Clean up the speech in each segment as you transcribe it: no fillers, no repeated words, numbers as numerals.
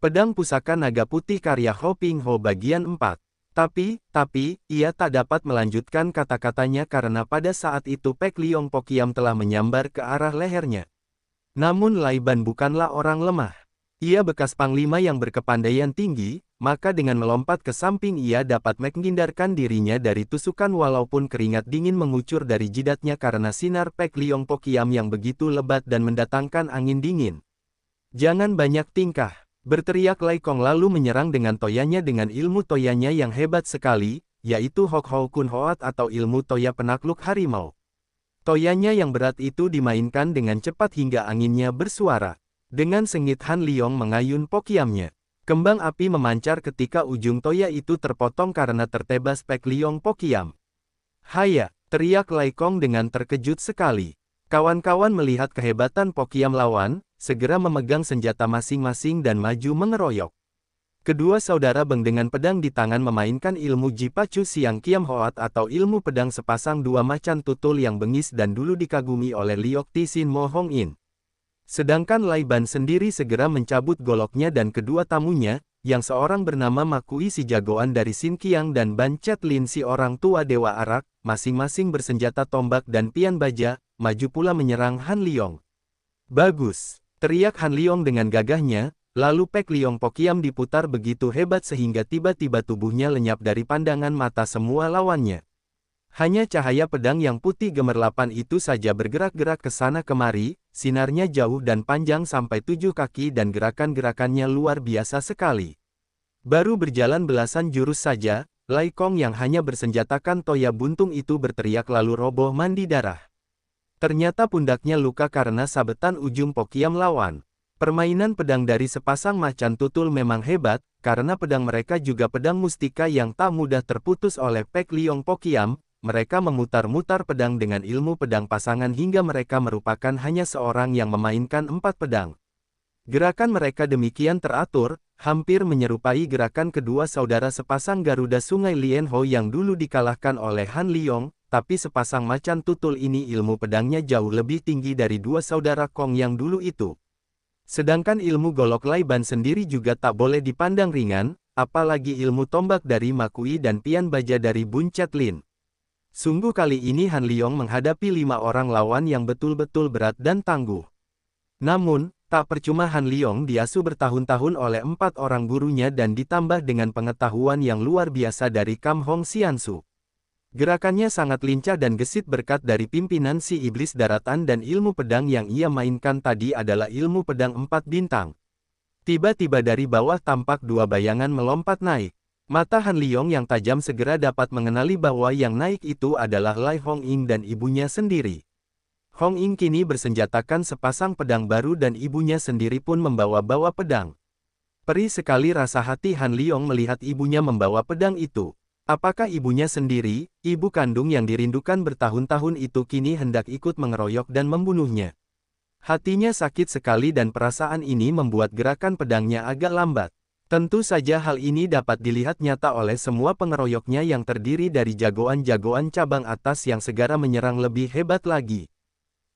Pedang pusaka naga putih karya Ho Ping Ho bagian 4. Tapi, ia tak dapat melanjutkan kata-katanya karena pada saat itu Pek Liong Pokiam telah menyambar ke arah lehernya. Namun Lai Ban bukanlah orang lemah. Ia bekas panglima yang berkepandaian tinggi, maka dengan melompat ke samping ia dapat menghindarkan dirinya dari tusukan walaupun keringat dingin mengucur dari jidatnya karena sinar Pek Liong Pokiam yang begitu lebat dan mendatangkan angin dingin. "Jangan banyak tingkah," berteriak Lai Kong lalu menyerang dengan toyanya dengan ilmu toyanya yang hebat sekali, yaitu Hok Hou Kun Hoat atau ilmu toya penakluk harimau. Toyanya yang berat itu dimainkan dengan cepat hingga anginnya bersuara. Dengan sengit Han Liong mengayun Pokiamnya. Kembang api memancar ketika ujung toya itu terpotong karena tertebas Pek Liong Pokiam. "Haya!" teriak Lai Kong dengan terkejut sekali. Kawan-kawan melihat kehebatan Pokiam lawan, segera memegang senjata masing-masing dan maju mengeroyok. Kedua saudara Beng dengan pedang di tangan memainkan ilmu Jipacu Siang Kiam Hoat atau ilmu pedang sepasang dua macan tutul yang bengis dan dulu dikagumi oleh Liok Ti Sin Mo Hong In. Sedangkan Lai Ban sendiri segera mencabut goloknya dan kedua tamunya, yang seorang bernama Makui si jagoan dari Sin Qiang dan Ban Chet Lin si orang tua Dewa Arak, masing-masing bersenjata tombak dan pian baja, maju pula menyerang Han Liong. "Bagus!" teriak Han Liong dengan gagahnya, lalu Pek Liong Pokiam diputar begitu hebat sehingga tiba-tiba tubuhnya lenyap dari pandangan mata semua lawannya. Hanya cahaya pedang yang putih gemerlapan itu saja bergerak-gerak ke sana kemari, sinarnya jauh dan panjang sampai 7 kaki dan gerakan-gerakannya luar biasa sekali. Baru berjalan belasan jurus saja, Lai Kong yang hanya bersenjatakan toya buntung itu berteriak lalu roboh mandi darah. Ternyata pundaknya luka karena sabetan ujung Pokiam lawan. Permainan pedang dari sepasang macan tutul memang hebat, karena pedang mereka juga pedang mustika yang tak mudah terputus oleh Pek Liong Pokiam. Mereka memutar-mutar pedang dengan ilmu pedang pasangan hingga mereka merupakan hanya seorang yang memainkan 4 pedang. Gerakan mereka demikian teratur, hampir menyerupai gerakan kedua saudara sepasang Garuda Sungai Lien Ho yang dulu dikalahkan oleh Han Liong, tapi sepasang macan tutul ini ilmu pedangnya jauh lebih tinggi dari dua saudara Kong yang dulu itu. Sedangkan ilmu golok Lai Ban sendiri juga tak boleh dipandang ringan, apalagi ilmu tombak dari Makui dan pian baja dari Bun Chet Lin. Sungguh kali ini Han Liong menghadapi 5 orang lawan yang betul-betul berat dan tangguh. Namun, tak percuma Han Liong diasuh bertahun-tahun oleh 4 orang gurunya dan ditambah dengan pengetahuan yang luar biasa dari Kam Hong Xiansu. Gerakannya sangat lincah dan gesit berkat dari pimpinan si iblis daratan dan ilmu pedang yang ia mainkan tadi adalah ilmu pedang 4 bintang. Tiba-tiba dari bawah tampak 2 bayangan melompat naik. Mata Han Liong yang tajam segera dapat mengenali bahwa yang naik itu adalah Lai Hong Ying dan ibunya sendiri. Hong Ying kini bersenjatakan sepasang pedang baru dan ibunya sendiri pun membawa-bawa pedang. Perih sekali rasa hati Han Liong melihat ibunya membawa pedang itu. Apakah ibunya sendiri, ibu kandung yang dirindukan bertahun-tahun itu kini hendak ikut mengeroyok dan membunuhnya? Hatinya sakit sekali dan perasaan ini membuat gerakan pedangnya agak lambat. Tentu saja hal ini dapat dilihat nyata oleh semua pengeroyoknya yang terdiri dari jagoan-jagoan cabang atas yang segera menyerang lebih hebat lagi.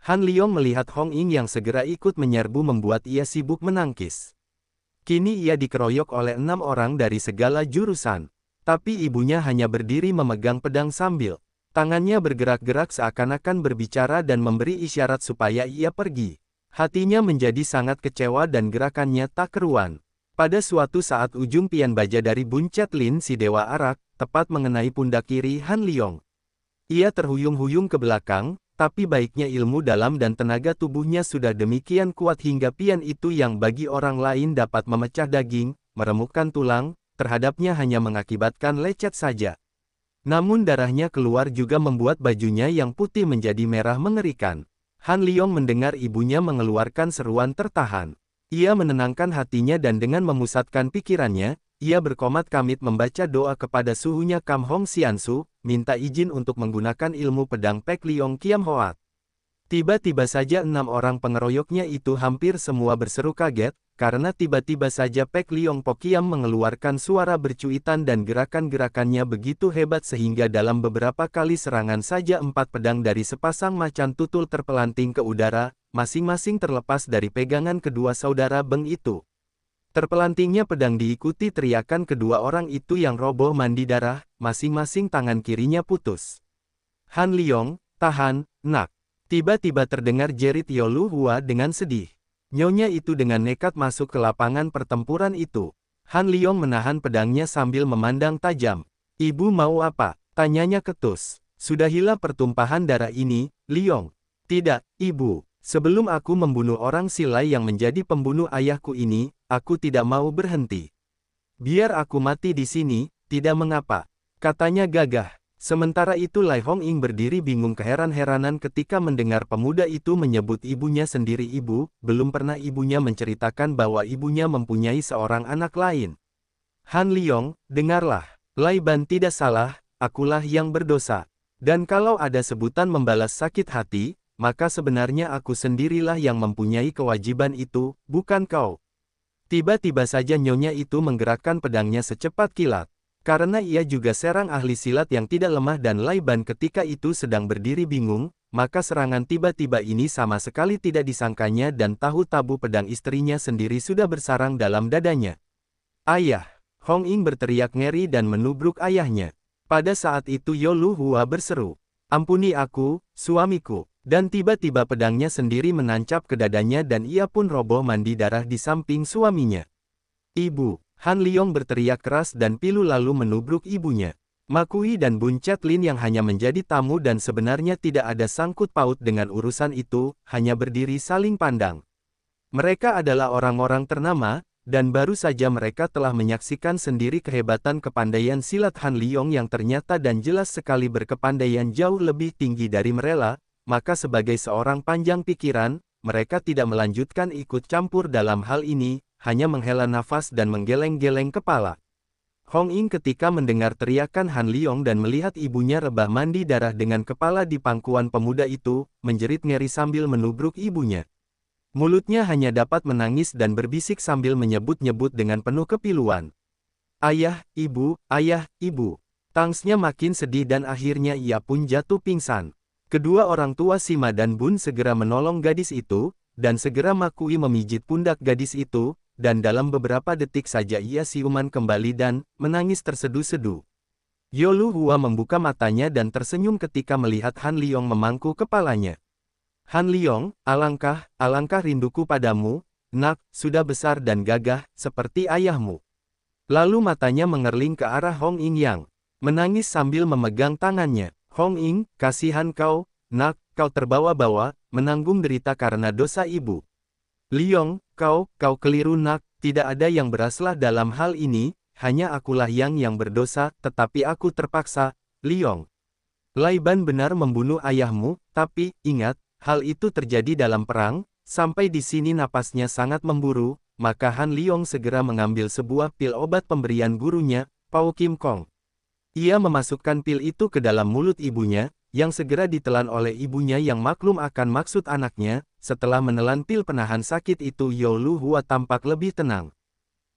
Han Liong melihat Hong Ying yang segera ikut menyerbu membuat ia sibuk menangkis. Kini ia dikeroyok oleh 6 orang dari segala jurusan. Tapi ibunya hanya berdiri memegang pedang sambil tangannya bergerak-gerak seakan-akan berbicara dan memberi isyarat supaya ia pergi. Hatinya menjadi sangat kecewa dan gerakannya tak keruan. Pada suatu saat ujung pian baja dari Bun Chet Lin si Dewa Arak, tepat mengenai pundak kiri Han Liong. Ia terhuyung-huyung ke belakang, tapi baiknya ilmu dalam dan tenaga tubuhnya sudah demikian kuat hingga pian itu yang bagi orang lain dapat memecah daging, meremukkan tulang, terhadapnya hanya mengakibatkan lecet saja. Namun darahnya keluar juga membuat bajunya yang putih menjadi merah mengerikan. Han Liong mendengar ibunya mengeluarkan seruan tertahan. Ia menenangkan hatinya dan dengan memusatkan pikirannya, ia berkomat-kamit membaca doa kepada suhunya Kam Hong Xiansu, minta izin untuk menggunakan ilmu pedang Pek Liong Kiam Hoat. Tiba-tiba saja 6 orang pengeroyoknya itu hampir semua berseru kaget, karena tiba-tiba saja Pek Liong Pokiam mengeluarkan suara bercuitan dan gerakan-gerakannya begitu hebat sehingga dalam beberapa kali serangan saja 4 pedang dari sepasang macan tutul terpelanting ke udara, masing-masing terlepas dari pegangan kedua saudara Beng itu. Terpelantingnya pedang diikuti teriakan kedua orang itu yang roboh mandi darah, masing-masing tangan kirinya putus. Han Liong, tahan, nak. Tiba-tiba terdengar jerit Yolu Hua dengan sedih. Nyonya itu dengan nekat masuk ke lapangan pertempuran itu. Han Liong menahan pedangnya sambil memandang tajam. Ibu mau apa? Tanyanya ketus. Sudahilah pertumpahan darah ini, Liong. Tidak, ibu. Sebelum aku membunuh orang Silai yang menjadi pembunuh ayahku ini, aku tidak mau berhenti. Biar aku mati di sini, tidak mengapa. Katanya gagah. Sementara itu Lai Honging berdiri bingung keheran-heranan ketika mendengar pemuda itu menyebut ibunya sendiri ibu, belum pernah ibunya menceritakan bahwa ibunya mempunyai seorang anak lain. Han Liong, dengarlah, Lai Ban tidak salah, akulah yang berdosa. Dan kalau ada sebutan membalas sakit hati, maka sebenarnya aku sendirilah yang mempunyai kewajiban itu, bukan kau. Tiba-tiba saja nyonya itu menggerakkan pedangnya secepat kilat. Karena ia juga serang ahli silat yang tidak lemah dan Lai Ban ketika itu sedang berdiri bingung, maka serangan tiba-tiba ini sama sekali tidak disangkanya dan tahu tabu pedang istrinya sendiri sudah bersarang dalam dadanya. Ayah! Hong Ying berteriak ngeri dan menubruk ayahnya. Pada saat itu Yolu Hua berseru, ampuni aku, suamiku. Dan tiba-tiba pedangnya sendiri menancap ke dadanya dan ia pun roboh mandi darah di samping suaminya. Ibu! Han Liong berteriak keras dan pilu lalu menubruk ibunya. Ma Kui dan Bun Chatlin yang hanya menjadi tamu dan sebenarnya tidak ada sangkut paut dengan urusan itu, hanya berdiri saling pandang. Mereka adalah orang-orang ternama, dan baru saja mereka telah menyaksikan sendiri kehebatan kepandaian silat Han Liong yang ternyata dan jelas sekali berkepandaian jauh lebih tinggi dari mereka, maka sebagai seorang panjang pikiran, mereka tidak melanjutkan ikut campur dalam hal ini, hanya menghela nafas dan menggeleng-geleng kepala. Hong Ying ketika mendengar teriakan Han Liong dan melihat ibunya rebah mandi darah dengan kepala di pangkuan pemuda itu, menjerit ngeri sambil menubruk ibunya. Mulutnya hanya dapat menangis dan berbisik sambil menyebut-nyebut dengan penuh kepiluan. Ayah, ibu, ayah, ibu. Tangsnya makin sedih dan akhirnya ia pun jatuh pingsan. Kedua orang tua Sima dan Bun segera menolong gadis itu, dan segera Ma Kui memijit pundak gadis itu, dan dalam beberapa detik saja ia siuman kembali dan menangis terseduh-seduh. Yolu Hua membuka matanya dan tersenyum ketika melihat Han Liong memangku kepalanya. Han Liong, alangkah rinduku padamu, nak, sudah besar dan gagah, seperti ayahmu. Lalu matanya mengerling ke arah Hong Ying yang menangis sambil memegang tangannya. Hong Ying, kasihan kau, nak, kau terbawa-bawa, menanggung derita karena dosa ibu. Liong, kau keliru nak, tidak ada yang bersalah dalam hal ini, hanya akulah yang berdosa, tetapi aku terpaksa, Liong. Lai Ban benar membunuh ayahmu, tapi, ingat, hal itu terjadi dalam perang, sampai di sini napasnya sangat memburu, maka Han Liong segera mengambil sebuah pil obat pemberian gurunya, Pao Kim Kong. Ia memasukkan pil itu ke dalam mulut ibunya, yang segera ditelan oleh ibunya yang maklum akan maksud anaknya. Setelah menelan pil penahan sakit itu Yolu Hua tampak lebih tenang.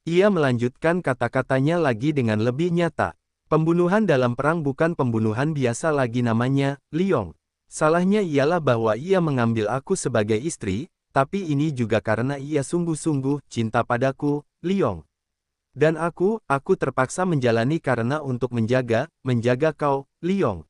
Ia melanjutkan kata-katanya lagi dengan lebih nyata. Pembunuhan dalam perang bukan pembunuhan biasa lagi namanya, Liong. Salahnya ialah bahwa ia mengambil aku sebagai istri, tapi ini juga karena ia sungguh-sungguh cinta padaku, Liong. Dan aku terpaksa menjalani karena untuk menjaga kau, Liong.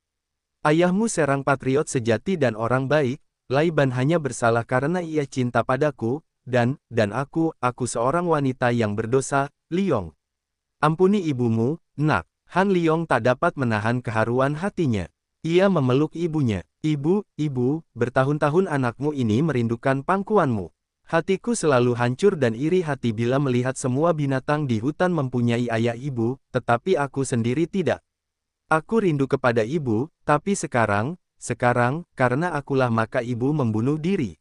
Ayahmu serang patriot sejati dan orang baik, Lai Ban hanya bersalah karena ia cinta padaku, dan aku seorang wanita yang berdosa, Liong. Ampuni ibumu, nak. Han Liong tak dapat menahan keharuan hatinya. Ia memeluk ibunya. Ibu, bertahun-tahun anakmu ini merindukan pangkuanmu. Hatiku selalu hancur dan iri hati bila melihat semua binatang di hutan mempunyai ayah ibu, tetapi aku sendiri tidak. Aku rindu kepada ibu, tapi sekarang, karena akulah maka ibu membunuh diri.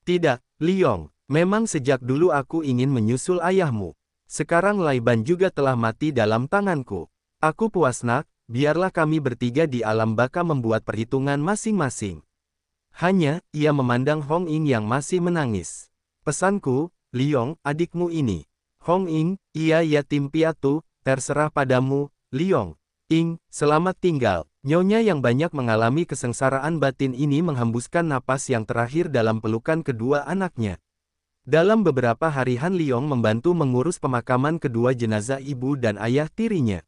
Tidak, Liong, memang sejak dulu aku ingin menyusul ayahmu. Sekarang Lai Ban juga telah mati dalam tanganku. Aku puas nak, biarlah kami bertiga di alam baka membuat perhitungan masing-masing. Hanya, ia memandang Hong Ying yang masih menangis. Pesanku, Liong, adikmu ini. Hong Ying, ia yatim piatu, terserah padamu, Liong. Ying, selamat tinggal. Nyonya yang banyak mengalami kesengsaraan batin ini menghembuskan napas yang terakhir dalam pelukan kedua anaknya. Dalam beberapa hari Han Liong membantu mengurus pemakaman kedua jenazah ibu dan ayah tirinya.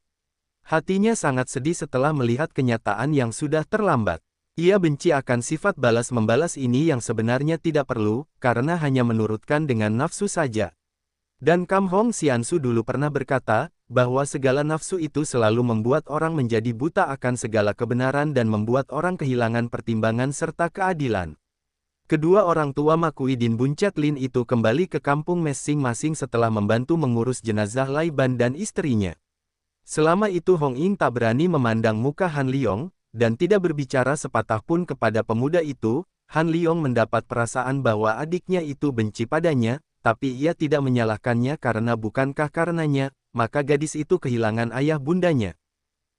Hatinya sangat sedih setelah melihat kenyataan yang sudah terlambat. Ia benci akan sifat balas-membalas ini yang sebenarnya tidak perlu, karena hanya menurutkan dengan nafsu saja. Dan Kam Hong Xiansu dulu pernah berkata, bahwa segala nafsu itu selalu membuat orang menjadi buta akan segala kebenaran dan membuat orang kehilangan pertimbangan serta keadilan. Kedua orang tua Makuidin Buncet Lin itu kembali ke kampung masing-masing setelah membantu mengurus jenazah Lai Ban dan istrinya. Selama itu Hong Ying tak berani memandang muka Han Liong, dan tidak berbicara sepatah pun kepada pemuda itu. Han Liong mendapat perasaan bahwa adiknya itu benci padanya, tapi ia tidak menyalahkannya karena bukankah karenanya, maka gadis itu kehilangan ayah bundanya.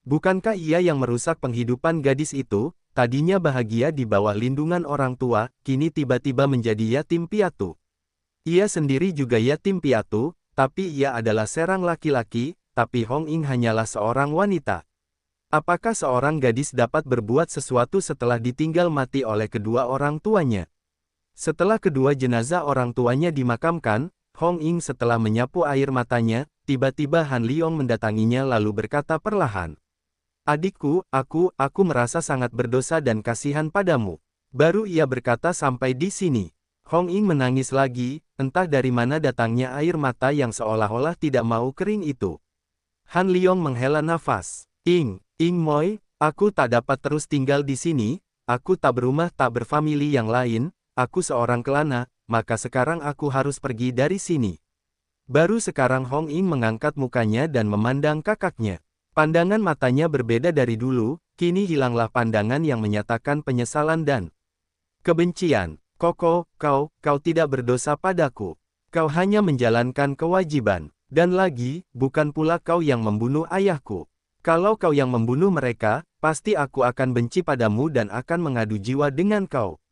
Bukankah ia yang merusak penghidupan gadis itu, tadinya bahagia di bawah lindungan orang tua, kini tiba-tiba menjadi yatim piatu. Ia sendiri juga yatim piatu, tapi ia adalah seorang laki-laki, tapi Hong Ying hanyalah seorang wanita. Apakah seorang gadis dapat berbuat sesuatu setelah ditinggal mati oleh kedua orang tuanya? Setelah kedua jenazah orang tuanya dimakamkan, Hong Ying setelah menyapu air matanya, tiba-tiba Han Liong mendatanginya lalu berkata perlahan. Adikku, aku merasa sangat berdosa dan kasihan padamu. Baru ia berkata sampai di sini. Hong Ying menangis lagi, entah dari mana datangnya air mata yang seolah-olah tidak mau kering itu. Han Liong menghela nafas. Ying Moi, aku tak dapat terus tinggal di sini, aku tak berumah tak berfamili yang lain, aku seorang kelana, maka sekarang aku harus pergi dari sini. Baru sekarang Hong Ying mengangkat mukanya dan memandang kakaknya. Pandangan matanya berbeda dari dulu, kini hilanglah pandangan yang menyatakan penyesalan dan kebencian. Koko, kau tidak berdosa padaku. Kau hanya menjalankan kewajiban. Dan lagi, bukan pula kau yang membunuh ayahku. Kalau kau yang membunuh mereka, pasti aku akan benci padamu dan akan mengadu jiwa dengan kau.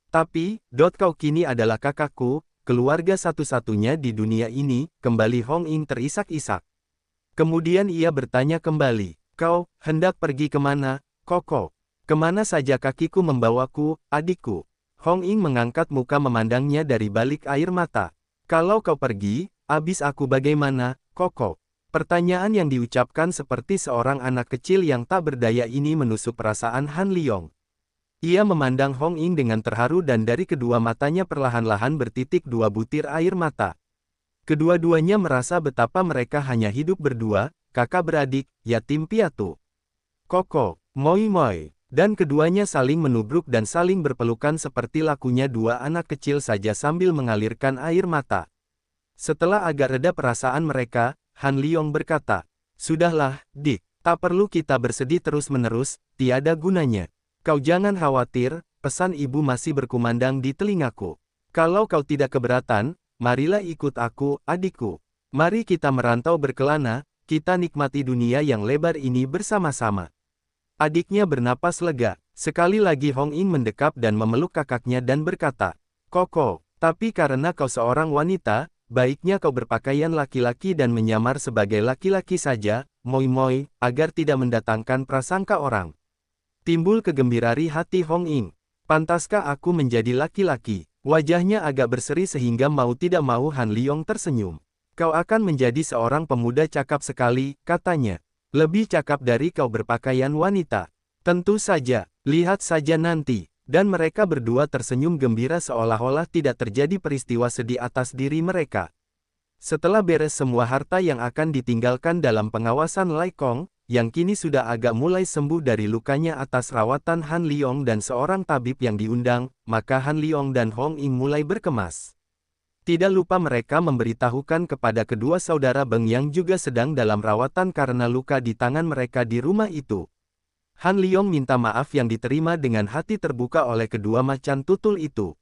Tapi, kau kini adalah kakakku, keluarga satu-satunya di dunia ini, kembali Hong Ying terisak-isak. Kemudian ia bertanya kembali, kau, hendak pergi kemana, Koko? Kemana saja kakiku membawaku, adikku? Hong Ying mengangkat muka memandangnya dari balik air mata. Kalau kau pergi, habis aku bagaimana, Koko? Pertanyaan yang diucapkan seperti seorang anak kecil yang tak berdaya ini menusuk perasaan Han Liong. Ia memandang Hong Ying dengan terharu dan dari kedua matanya perlahan-lahan bertitik dua butir air mata. Kedua-duanya merasa betapa mereka hanya hidup berdua, kakak beradik, yatim piatu. Koko, Moi Moi, dan keduanya saling menubruk dan saling berpelukan seperti lakunya dua anak kecil saja sambil mengalirkan air mata. Setelah agak reda perasaan mereka, Han Liong berkata, sudahlah, Dik, tak perlu kita bersedih terus-menerus, tiada gunanya. Kau jangan khawatir, pesan ibu masih berkumandang di telingaku. Kalau kau tidak keberatan, marilah ikut aku, adikku. Mari kita merantau berkelana, kita nikmati dunia yang lebar ini bersama-sama. Adiknya bernapas lega. Sekali lagi Hong Ying mendekap dan memeluk kakaknya dan berkata, Koko, tapi karena kau seorang wanita, baiknya kau berpakaian laki-laki dan menyamar sebagai laki-laki saja, Moi Moi, agar tidak mendatangkan prasangka orang. Timbul kegembiraan hati Hong Ying. Pantaskah aku menjadi laki-laki? Wajahnya agak berseri sehingga mau tidak mau Han Liong tersenyum. Kau akan menjadi seorang pemuda cakap sekali, katanya. Lebih cakap dari kau berpakaian wanita. Tentu saja, lihat saja nanti. Dan mereka berdua tersenyum gembira seolah-olah tidak terjadi peristiwa sedih atas diri mereka. Setelah beres semua harta yang akan ditinggalkan dalam pengawasan Lai Kong, yang kini sudah agak mulai sembuh dari lukanya atas rawatan Han Liong dan seorang tabib yang diundang, maka Han Liong dan Hong Ying mulai berkemas. Tidak lupa mereka memberitahukan kepada kedua saudara Beng yang juga sedang dalam rawatan karena luka di tangan mereka di rumah itu. Han Liong minta maaf yang diterima dengan hati terbuka oleh kedua macan tutul itu.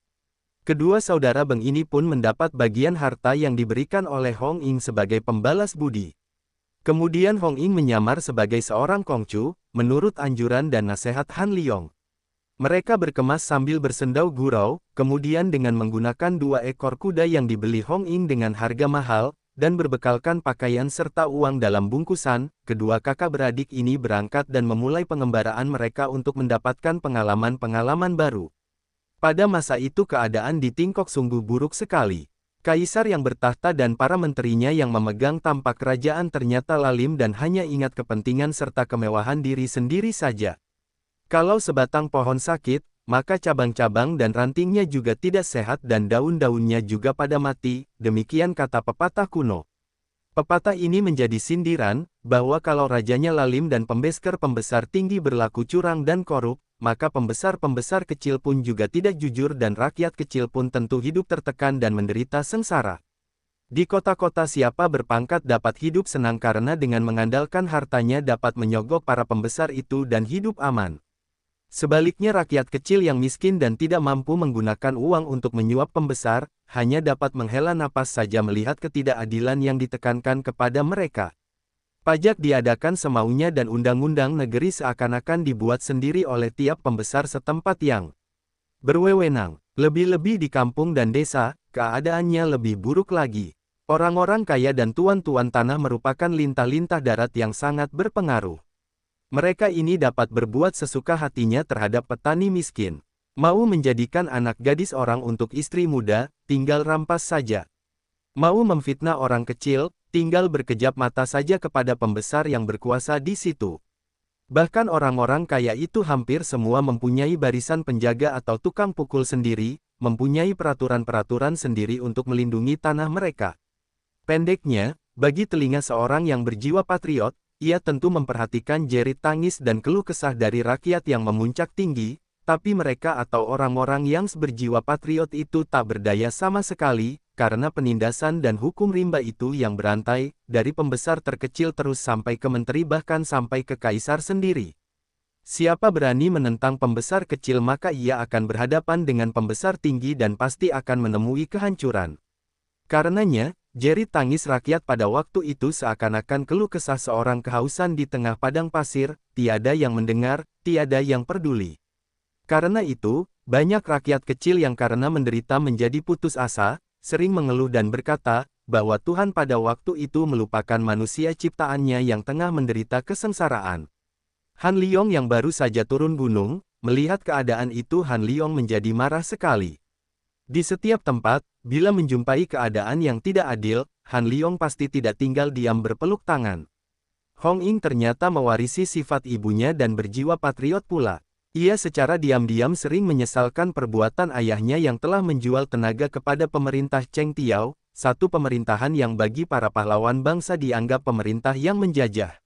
Kedua saudara Beng ini pun mendapat bagian harta yang diberikan oleh Hong Ying sebagai pembalas budi. Kemudian Hong Ying menyamar sebagai seorang kongcu, menurut anjuran dan nasihat Han Liong. Mereka berkemas sambil bersendau gurau, kemudian dengan menggunakan 2 ekor kuda yang dibeli Hong Ying dengan harga mahal, dan berbekalkan pakaian serta uang dalam bungkusan, kedua kakak beradik ini berangkat dan memulai pengembaraan mereka untuk mendapatkan pengalaman-pengalaman baru. Pada masa itu keadaan di Tingkok sungguh buruk sekali. Kaisar yang bertahta dan para menterinya yang memegang tampuk kerajaan ternyata lalim dan hanya ingat kepentingan serta kemewahan diri sendiri saja. Kalau sebatang pohon sakit, maka cabang-cabang dan rantingnya juga tidak sehat dan daun-daunnya juga pada mati, demikian kata pepatah kuno. Pepatah ini menjadi sindiran, bahwa kalau rajanya lalim dan pembesar tinggi berlaku curang dan korup, maka pembesar kecil pun juga tidak jujur dan rakyat kecil pun tentu hidup tertekan dan menderita sengsara. Di kota-kota siapa berpangkat dapat hidup senang karena dengan mengandalkan hartanya dapat menyogok para pembesar itu dan hidup aman. Sebaliknya rakyat kecil yang miskin dan tidak mampu menggunakan uang untuk menyuap pembesar, hanya dapat menghela napas saja melihat ketidakadilan yang ditekankan kepada mereka. Pajak diadakan semaunya dan undang-undang negeri seakan-akan dibuat sendiri oleh tiap pembesar setempat yang berwenang. Lebih-lebih di kampung dan desa, keadaannya lebih buruk lagi. Orang-orang kaya dan tuan-tuan tanah merupakan lintah-lintah darat yang sangat berpengaruh. Mereka ini dapat berbuat sesuka hatinya terhadap petani miskin. Mau menjadikan anak gadis orang untuk istri muda, tinggal rampas saja. Mau memfitnah orang kecil, tinggal berkejap mata saja kepada pembesar yang berkuasa di situ. Bahkan orang-orang kaya itu hampir semua mempunyai barisan penjaga atau tukang pukul sendiri, mempunyai peraturan-peraturan sendiri untuk melindungi tanah mereka. Pendeknya, bagi telinga seorang yang berjiwa patriot, ia tentu memperhatikan jerit tangis dan keluh kesah dari rakyat yang memuncak tinggi, tapi mereka atau orang-orang yang berjiwa patriot itu tak berdaya sama sekali, karena penindasan dan hukum rimba itu yang berantai, dari pembesar terkecil terus sampai ke menteri bahkan sampai ke kaisar sendiri. Siapa berani menentang pembesar kecil maka ia akan berhadapan dengan pembesar tinggi dan pasti akan menemui kehancuran. Karenanya, jerit tangis rakyat pada waktu itu seakan-akan keluh kesah seorang kehausan di tengah padang pasir, tiada yang mendengar, tiada yang peduli. Karena itu, banyak rakyat kecil yang karena menderita menjadi putus asa, sering mengeluh dan berkata, bahwa Tuhan pada waktu itu melupakan manusia ciptaannya yang tengah menderita kesengsaraan. Han Liong yang baru saja turun gunung, melihat keadaan itu Han Liong menjadi marah sekali. Di setiap tempat, bila menjumpai keadaan yang tidak adil, Han Liong pasti tidak tinggal diam berpeluk tangan. Hong Ying ternyata mewarisi sifat ibunya dan berjiwa patriot pula. Ia secara diam-diam sering menyesalkan perbuatan ayahnya yang telah menjual tenaga kepada pemerintah Cheng Tiao, satu pemerintahan yang bagi para pahlawan bangsa dianggap pemerintah yang menjajah.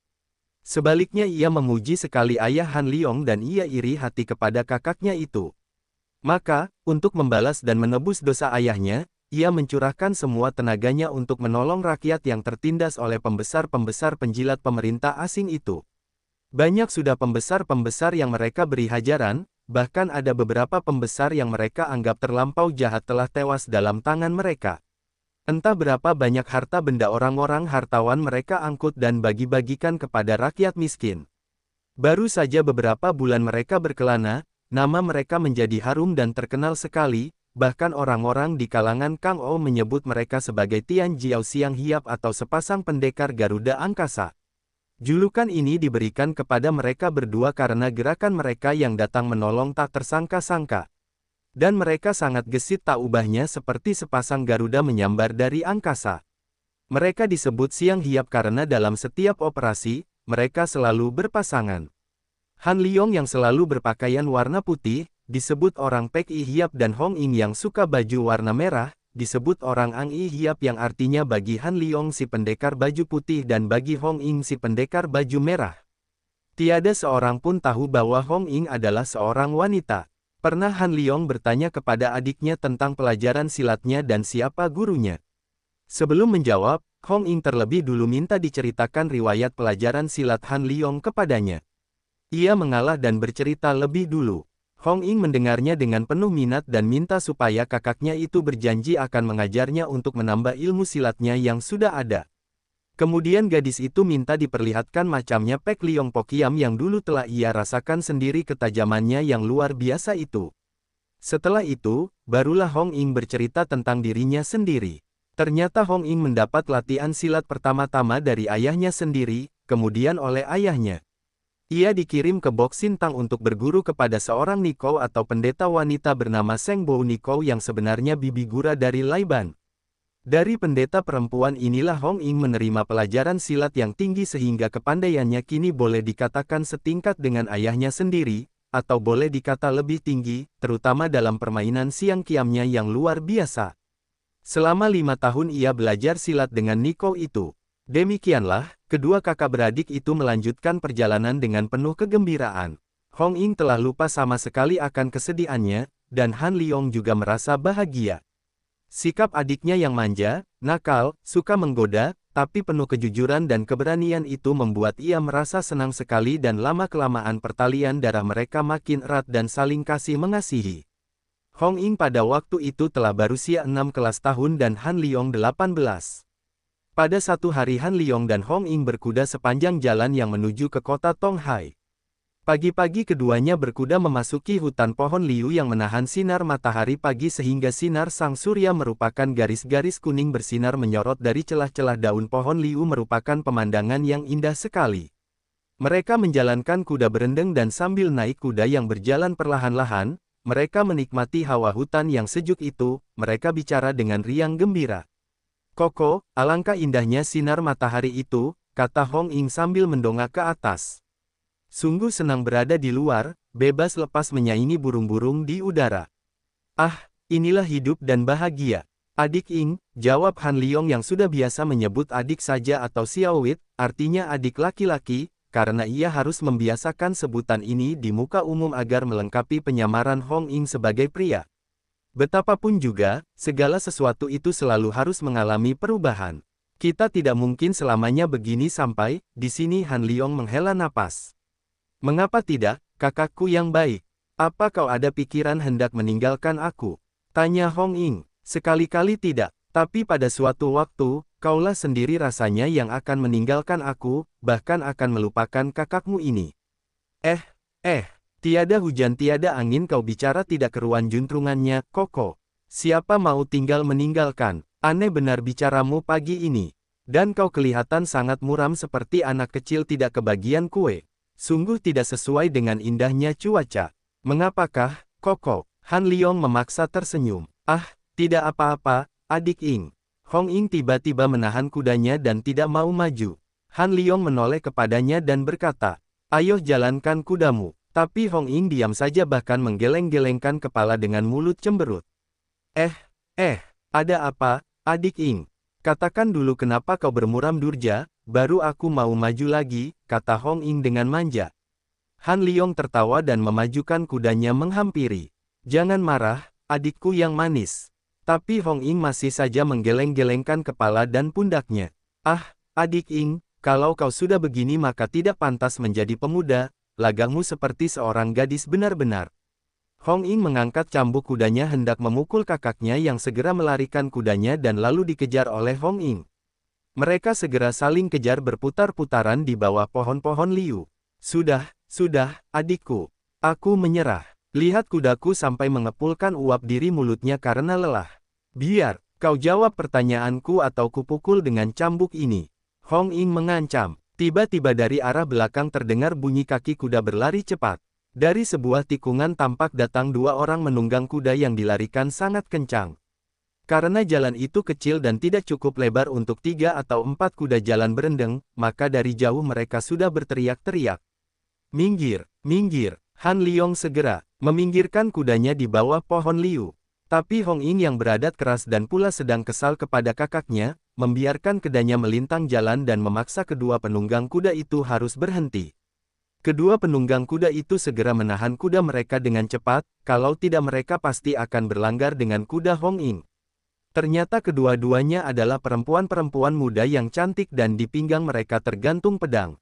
Sebaliknya ia memuji sekali ayah Han Liong dan ia iri hati kepada kakaknya itu. Maka, untuk membalas dan menebus dosa ayahnya, ia mencurahkan semua tenaganya untuk menolong rakyat yang tertindas oleh pembesar-pembesar penjilat pemerintah asing itu. Banyak sudah pembesar-pembesar yang mereka beri hajaran, bahkan ada beberapa pembesar yang mereka anggap terlampau jahat telah tewas dalam tangan mereka. Entah berapa banyak harta benda orang-orang hartawan mereka angkut dan bagi-bagikan kepada rakyat miskin. Baru saja beberapa bulan mereka berkelana, nama mereka menjadi harum dan terkenal sekali, bahkan orang-orang di kalangan Kang Ou menyebut mereka sebagai Tian Jiao Siang Hiap atau sepasang pendekar Garuda Angkasa. Julukan ini diberikan kepada mereka berdua karena gerakan mereka yang datang menolong tak tersangka-sangka. Dan mereka sangat gesit tak ubahnya seperti sepasang Garuda menyambar dari angkasa. Mereka disebut Siang Hiap karena dalam setiap operasi, mereka selalu berpasangan. Han Liong yang selalu berpakaian warna putih, disebut orang Pek I Hiap dan Hong Ying yang suka baju warna merah, disebut orang Ang I Hiap yang artinya bagi Han Liong si pendekar baju putih dan bagi Hong Ying si pendekar baju merah. Tiada seorang pun tahu bahwa Hong Ying adalah seorang wanita. Pernah Han Liong bertanya kepada adiknya tentang pelajaran silatnya dan siapa gurunya. Sebelum menjawab, Hong Ying terlebih dulu minta diceritakan riwayat pelajaran silat Han Liong kepadanya. Ia mengalah dan bercerita lebih dulu. Hong Ying mendengarnya dengan penuh minat dan minta supaya kakaknya itu berjanji akan mengajarnya untuk menambah ilmu silatnya yang sudah ada. Kemudian gadis itu minta diperlihatkan macamnya Pek Liong Pokiam yang dulu telah ia rasakan sendiri ketajamannya yang luar biasa itu. Setelah itu, barulah Hong Ying bercerita tentang dirinya sendiri. Ternyata Hong Ying mendapat latihan silat pertama-tama dari ayahnya sendiri, kemudian oleh ayahnya. Ia dikirim ke Bok Sintang untuk berguru kepada seorang Nikou atau pendeta wanita bernama Seng Bo Nikou yang sebenarnya bibi gura dari Laiban. Dari pendeta perempuan inilah Hong Ying menerima pelajaran silat yang tinggi sehingga kepandaiannya kini boleh dikatakan setingkat dengan ayahnya sendiri, atau boleh dikata lebih tinggi, terutama dalam permainan siang kiamnya yang luar biasa. Selama 5 tahun ia belajar silat dengan Niko itu. Demikianlah, kedua kakak beradik itu melanjutkan perjalanan dengan penuh kegembiraan. Hong Ying telah lupa sama sekali akan kesedihannya, dan Han Liong juga merasa bahagia. Sikap adiknya yang manja, nakal, suka menggoda, tapi penuh kejujuran dan keberanian itu membuat ia merasa senang sekali dan lama-kelamaan pertalian darah mereka makin erat dan saling kasih mengasihi. Hong Ying pada waktu itu telah berusia 16 tahun dan Han Liong 18. Pada satu hari Han Liong dan Hong Ying berkuda sepanjang jalan yang menuju ke kota Tonghai. Pagi-pagi keduanya berkuda memasuki hutan pohon liu yang menahan sinar matahari pagi sehingga sinar sang surya merupakan garis-garis kuning bersinar menyorot dari celah-celah daun pohon liu merupakan pemandangan yang indah sekali. Mereka menjalankan kuda berendeng dan sambil naik kuda yang berjalan perlahan-lahan, mereka menikmati hawa hutan yang sejuk itu, mereka bicara dengan riang gembira. "Koko, alangkah indahnya sinar matahari itu," kata Hong Ying sambil mendongak ke atas. Sungguh senang berada di luar, bebas lepas menyaingi burung-burung di udara. "Ah, inilah hidup dan bahagia. Adik Ying," jawab Han Liong yang sudah biasa menyebut adik saja atau Xiaowit, artinya adik laki-laki, karena ia harus membiasakan sebutan ini di muka umum agar melengkapi penyamaran Hong Ying sebagai pria. Betapapun juga, segala sesuatu itu selalu harus mengalami perubahan. Kita tidak mungkin selamanya begini sampai, di sini Han Liong menghela napas. "Mengapa tidak, kakakku yang baik? Apa kau ada pikiran hendak meninggalkan aku?" tanya Hong Ying. "Sekali-kali tidak, tapi pada suatu waktu, kaulah sendiri rasanya yang akan meninggalkan aku, bahkan akan melupakan kakakmu ini." Tiada hujan tiada angin kau bicara tidak keruan juntrungannya, Koko. "Siapa mau tinggal meninggalkan? Aneh benar bicaramu pagi ini. Dan kau kelihatan sangat muram seperti anak kecil tidak kebagian kue. Sungguh tidak sesuai dengan indahnya cuaca. Mengapakah, Koko?" Han Liong memaksa tersenyum. "Ah, tidak apa-apa, adik Ying." Hong Ying tiba-tiba menahan kudanya dan tidak mau maju. Han Liong menoleh kepadanya dan berkata, "Ayo jalankan kudamu." Tapi Hong Ying diam saja bahkan menggeleng-gelengkan kepala dengan mulut cemberut. Ada apa, adik Ying? Katakan dulu kenapa kau bermuram durja, baru aku mau maju lagi," kata Hong Ying dengan manja. Han Liong tertawa dan memajukan kudanya menghampiri. "Jangan marah, adikku yang manis." Tapi Hong Ying masih saja menggeleng-gelengkan kepala dan pundaknya. "Ah, adik Ying, kalau kau sudah begini maka tidak pantas menjadi pemuda, lagakmu seperti seorang gadis benar-benar." Hong Ying mengangkat cambuk kudanya hendak memukul kakaknya yang segera melarikan kudanya dan lalu dikejar oleh Hong Ying. Mereka segera saling kejar berputar-putaran di bawah pohon-pohon liu. Sudah, adikku. Aku menyerah. Lihat kudaku sampai mengepulkan uap diri mulutnya karena lelah. Biar, kau jawab pertanyaanku atau kupukul dengan cambuk ini." Hong Ying mengancam. Tiba-tiba dari arah belakang terdengar bunyi kaki kuda berlari cepat. Dari sebuah tikungan tampak datang dua orang menunggang kuda yang dilarikan sangat kencang. Karena jalan itu kecil dan tidak cukup lebar untuk 3 atau 4 kuda jalan berendeng, maka dari jauh mereka sudah berteriak-teriak. "Minggir, minggir!" Han Liong segera meminggirkan kudanya di bawah pohon liu. Tapi Hong Ying yang beradat keras dan pula sedang kesal kepada kakaknya, membiarkan kedanya melintang jalan dan memaksa kedua penunggang kuda itu harus berhenti. Kedua penunggang kuda itu segera menahan kuda mereka dengan cepat, kalau tidak mereka pasti akan berlanggar dengan kuda Hong Ying. Ternyata kedua-duanya adalah perempuan-perempuan muda yang cantik dan di pinggang mereka tergantung pedang.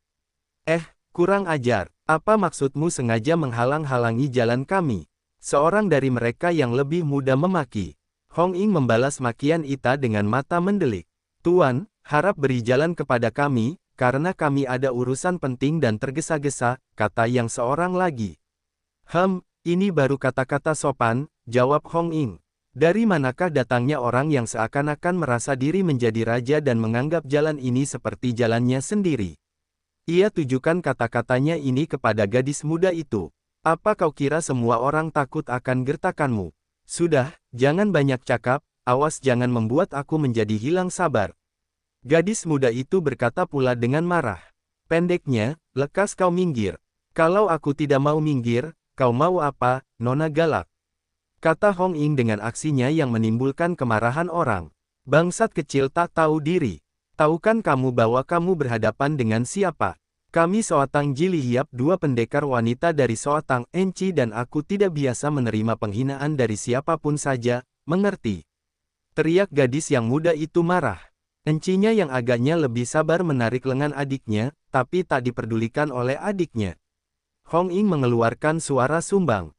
Kurang ajar, apa maksudmu sengaja menghalang-halangi jalan kami?" Seorang dari mereka yang lebih muda memaki. Hong Ying membalas makian Ita dengan mata mendelik. "Tuan, harap beri jalan kepada kami, karena kami ada urusan penting dan tergesa-gesa," kata yang seorang lagi. Ini baru kata-kata sopan," jawab Hong Ying. "Dari manakah datangnya orang yang seakan-akan merasa diri menjadi raja dan menganggap jalan ini seperti jalannya sendiri?" Ia tujukan kata-katanya ini kepada gadis muda itu. "Apa kau kira semua orang takut akan gertakanmu? Sudah, jangan banyak cakap, awas jangan membuat aku menjadi hilang sabar. Gadis muda itu berkata pula dengan marah. Pendeknya, lekas kau minggir. Kalau aku tidak mau minggir, kau mau apa, Nona galak? Kata Hong Ying dengan aksinya yang menimbulkan kemarahan orang. Bangsat kecil tak tahu diri. Tahukan kamu bahwa kamu berhadapan dengan siapa? Kami Soatang Jili Hiap, dua pendekar wanita dari Soatang Enci, dan aku tidak biasa menerima penghinaan dari siapapun saja, mengerti? Teriak gadis yang muda itu marah. Encinya yang agaknya lebih sabar menarik lengan adiknya, tapi tak diperdulikan oleh adiknya. Hong Ying mengeluarkan suara sumbang.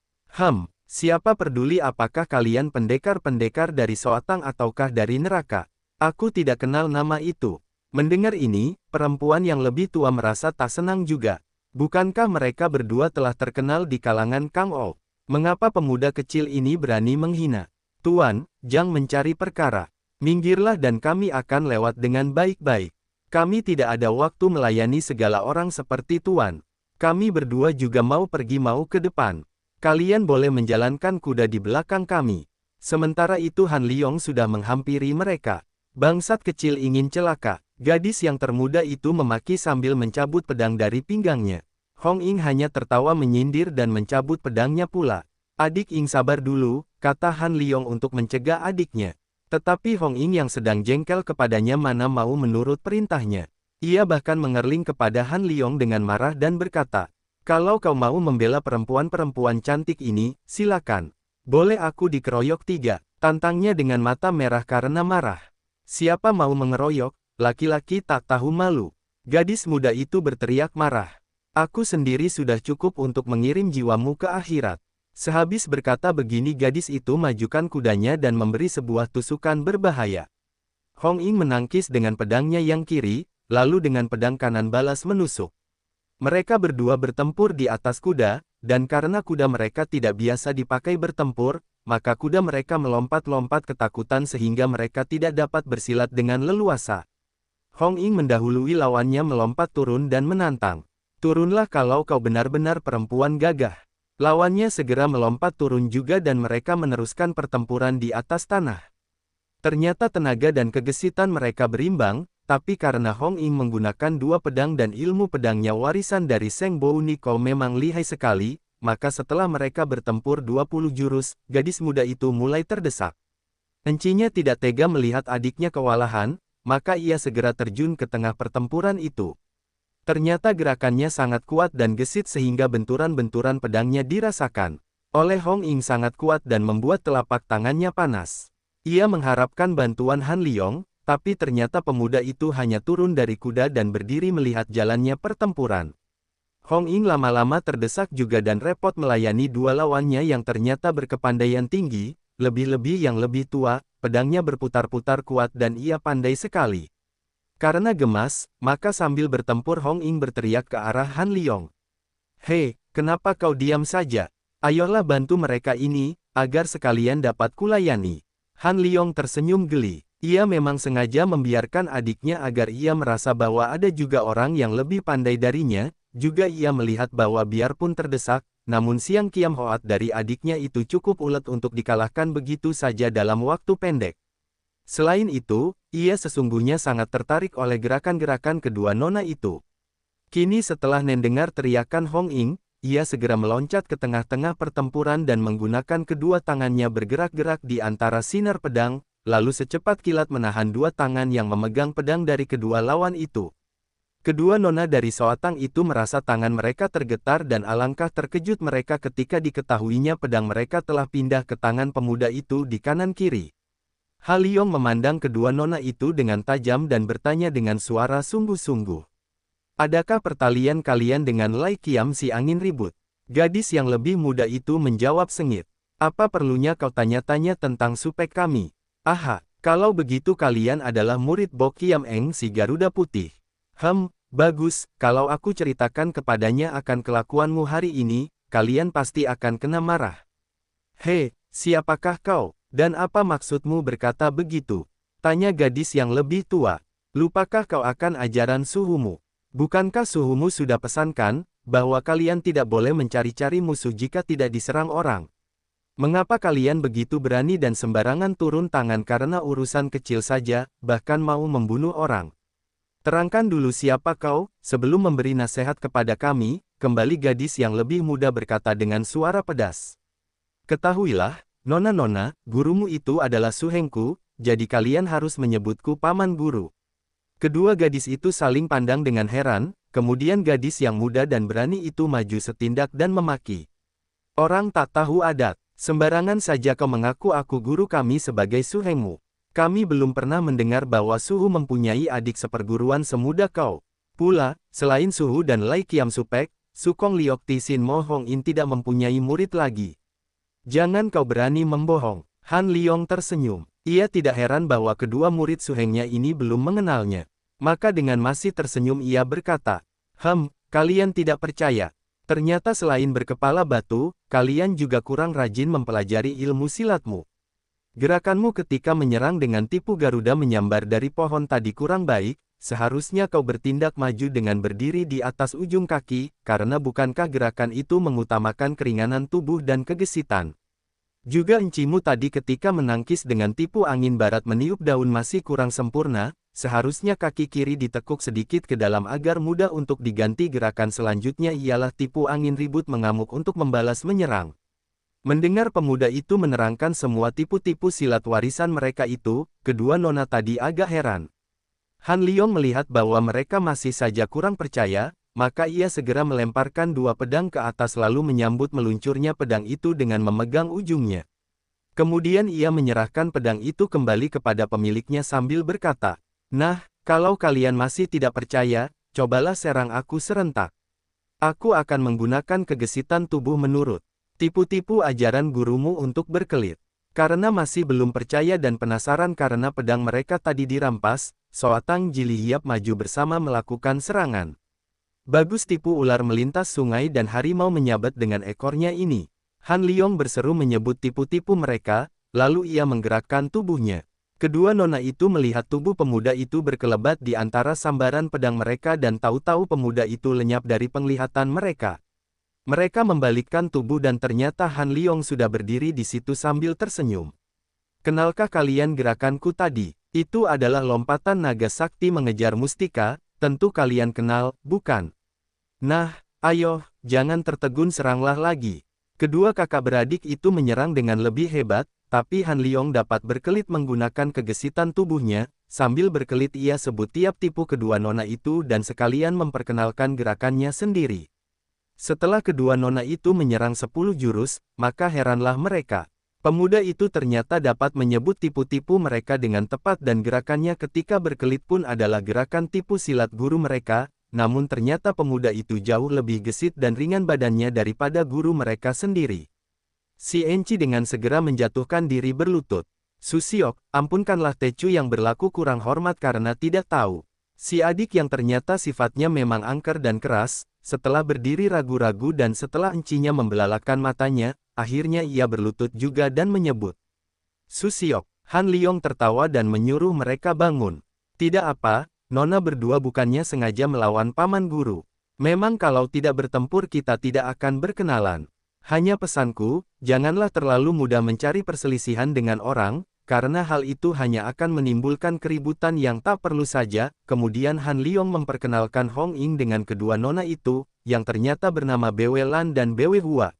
Siapa peduli apakah kalian pendekar-pendekar dari Soatang ataukah dari neraka? Aku tidak kenal nama itu. Mendengar ini, perempuan yang lebih tua merasa tak senang juga. Bukankah mereka berdua telah terkenal di kalangan Kang Ou? Mengapa pemuda kecil ini berani menghina? Tuan, jangan mencari perkara. Minggirlah dan kami akan lewat dengan baik-baik. Kami tidak ada waktu melayani segala orang seperti Tuan. Kami berdua juga mau pergi mau ke depan. Kalian boleh menjalankan kuda di belakang kami. Sementara itu Han Liong sudah menghampiri mereka. Bangsat kecil ingin celaka. Gadis yang termuda itu memaki sambil mencabut pedang dari pinggangnya. Hong Ying hanya tertawa menyindir dan mencabut pedangnya pula. Adik Ying sabar dulu, kata Han Liong untuk mencegah adiknya. Tetapi Hong Ying yang sedang jengkel kepadanya mana mau menurut perintahnya. Ia bahkan mengerling kepada Han Liong dengan marah dan berkata, kalau kau mau membela perempuan-perempuan cantik ini, silakan. Boleh aku dikeroyok 3, tantangnya dengan mata merah karena marah. Siapa mau mengeroyok? Laki-laki tak tahu malu. Gadis muda itu berteriak marah. Aku sendiri sudah cukup untuk mengirim jiwamu ke akhirat. Sehabis berkata begini gadis itu majukan kudanya dan memberi sebuah tusukan berbahaya. Hong Ying menangkis dengan pedangnya yang kiri, lalu dengan pedang kanan balas menusuk. Mereka berdua bertempur di atas kuda, dan karena kuda mereka tidak biasa dipakai bertempur, maka kuda mereka melompat-lompat ketakutan sehingga mereka tidak dapat bersilat dengan leluasa. Hong Ying mendahului lawannya melompat turun dan menantang. Turunlah kalau kau benar-benar perempuan gagah. Lawannya segera melompat turun juga dan mereka meneruskan pertempuran di atas tanah. Ternyata tenaga dan kegesitan mereka berimbang, tapi karena Hong Ying menggunakan dua pedang dan ilmu pedangnya warisan dari Seng Bo Nikou memang lihai sekali, maka setelah mereka bertempur 20 jurus, gadis muda itu mulai terdesak. Encinya tidak tega melihat adiknya kewalahan, maka ia segera terjun ke tengah pertempuran itu. Ternyata gerakannya sangat kuat dan gesit sehingga benturan-benturan pedangnya dirasakan oleh Hong Ying sangat kuat dan membuat telapak tangannya panas. Ia mengharapkan bantuan Han Liong, tapi ternyata pemuda itu hanya turun dari kuda dan berdiri melihat jalannya pertempuran. Hong Ying lama-lama terdesak juga dan repot melayani dua lawannya yang ternyata berkepandaian tinggi, lebih-lebih yang lebih tua, pedangnya berputar-putar kuat dan ia pandai sekali. Karena gemas, maka sambil bertempur Hong Ying berteriak ke arah Han Liong. Hei, kenapa kau diam saja? Ayolah bantu mereka ini, agar sekalian dapat kulayani. Han Liong tersenyum geli. Ia memang sengaja membiarkan adiknya agar ia merasa bahwa ada juga orang yang lebih pandai darinya, juga ia melihat bahwa biarpun terdesak, namun Siang Kiam Hoat dari adiknya itu cukup ulet untuk dikalahkan begitu saja dalam waktu pendek. Selain itu, ia sesungguhnya sangat tertarik oleh gerakan-gerakan kedua nona itu. Kini setelah mendengar teriakan Hong Ying, ia segera meloncat ke tengah-tengah pertempuran dan menggunakan kedua tangannya bergerak-gerak di antara sinar pedang, lalu secepat kilat menahan dua tangan yang memegang pedang dari kedua lawan itu. Kedua nona dari Soatang itu merasa tangan mereka tergetar dan alangkah terkejut mereka ketika diketahuinya pedang mereka telah pindah ke tangan pemuda itu di kanan-kiri. Han Liong memandang kedua nona itu dengan tajam dan bertanya dengan suara sungguh-sungguh. Adakah pertalian kalian dengan Lai Kiam si angin ribut? Gadis yang lebih muda itu menjawab sengit. Apa perlunya kau tanya-tanya tentang supek kami? Aha, kalau begitu kalian adalah murid Bo Kiam Eng si Garuda Putih. Bagus, kalau aku ceritakan kepadanya akan kelakuanmu hari ini, kalian pasti akan kena marah. Hei, siapakah kau? Dan apa maksudmu berkata begitu? Tanya gadis yang lebih tua. Lupakah kau akan ajaran suhumu? Bukankah suhumu sudah pesankan, bahwa kalian tidak boleh mencari-cari musuh jika tidak diserang orang? Mengapa kalian begitu berani dan sembarangan turun tangan karena urusan kecil saja, bahkan mau membunuh orang? Terangkan dulu siapa kau, sebelum memberi nasihat kepada kami, kembali gadis yang lebih muda berkata dengan suara pedas. Ketahuilah, nona-nona, gurumu itu adalah suhengku, jadi kalian harus menyebutku paman guru. Kedua gadis itu saling pandang dengan heran, kemudian gadis yang muda dan berani itu maju setindak dan memaki. Orang tak tahu adat. Sembarangan saja kau mengaku aku guru kami sebagai suhengmu. Kami belum pernah mendengar bahwa Suhu mempunyai adik seperguruan semuda kau. Pula, selain Suhu dan Lai Kiam Supek, Sukong Liok Ti Sin Mo Hong In tidak mempunyai murid lagi. Jangan kau berani membohong. Han Liong tersenyum. Ia tidak heran bahwa kedua murid suhengnya ini belum mengenalnya. Maka dengan masih tersenyum ia berkata, kalian tidak percaya. Ternyata selain berkepala batu, kalian juga kurang rajin mempelajari ilmu silatmu. Gerakanmu ketika menyerang dengan tipu Garuda menyambar dari pohon tadi kurang baik, seharusnya kau bertindak maju dengan berdiri di atas ujung kaki, karena bukankah gerakan itu mengutamakan keringanan tubuh dan kegesitan. Juga encimu tadi ketika menangkis dengan tipu angin barat meniup daun masih kurang sempurna, seharusnya kaki kiri ditekuk sedikit ke dalam agar mudah untuk diganti. Gerakan selanjutnya ialah tipu angin ribut mengamuk untuk membalas menyerang. Mendengar pemuda itu menerangkan semua tipu-tipu silat warisan mereka itu, kedua nona tadi agak heran. Han Liong melihat bahwa mereka masih saja kurang percaya, maka ia segera melemparkan dua pedang ke atas lalu menyambut meluncurnya pedang itu dengan memegang ujungnya. Kemudian ia menyerahkan pedang itu kembali kepada pemiliknya sambil berkata, "Nah, kalau kalian masih tidak percaya, cobalah serang aku serentak. Aku akan menggunakan kegesitan tubuh menurut tipu-tipu ajaran gurumu untuk berkelit." Karena masih belum percaya dan penasaran karena pedang mereka tadi dirampas, Soatang Jilihiap maju bersama melakukan serangan. Bagus tipu ular melintas sungai dan harimau menyabat dengan ekornya ini. Han Liong berseru menyebut tipu-tipu mereka, lalu ia menggerakkan tubuhnya. Kedua nona itu melihat tubuh pemuda itu berkelebat di antara sambaran pedang mereka dan tahu-tahu pemuda itu lenyap dari penglihatan mereka. Mereka membalikkan tubuh dan ternyata Han Liong sudah berdiri di situ sambil tersenyum. "Kenalkah kalian gerakanku tadi? Itu adalah lompatan naga sakti mengejar mustika, tentu kalian kenal, bukan? Nah, ayo, jangan tertegun seranglah lagi." Kedua kakak beradik itu menyerang dengan lebih hebat, tapi Han Liong dapat berkelit menggunakan kegesitan tubuhnya, sambil berkelit ia sebut tiap tipu kedua nona itu dan sekalian memperkenalkan gerakannya sendiri. Setelah kedua nona itu menyerang 10 jurus, maka heranlah mereka. Pemuda itu ternyata dapat menyebut tipu-tipu mereka dengan tepat dan gerakannya ketika berkelit pun adalah gerakan tipu silat guru mereka, namun ternyata pemuda itu jauh lebih gesit dan ringan badannya daripada guru mereka sendiri. Si Enci dengan segera menjatuhkan diri berlutut. "Susiok, ampunkanlah Tecu yang berlaku kurang hormat karena tidak tahu." Si adik yang ternyata sifatnya memang angker dan keras, setelah berdiri ragu-ragu dan setelah encinya membelalakan matanya, akhirnya ia berlutut juga dan menyebut, "Susiok." Han Liong tertawa dan menyuruh mereka bangun. "Tidak apa, nona berdua bukannya sengaja melawan paman guru. Memang kalau tidak bertempur kita tidak akan berkenalan. Hanya pesanku, janganlah terlalu mudah mencari perselisihan dengan orang, karena hal itu hanya akan menimbulkan keributan yang tak perlu saja." Kemudian Han Liong memperkenalkan Hong Ying dengan kedua nona itu, yang ternyata bernama Bwe Lan dan Bwe Hua.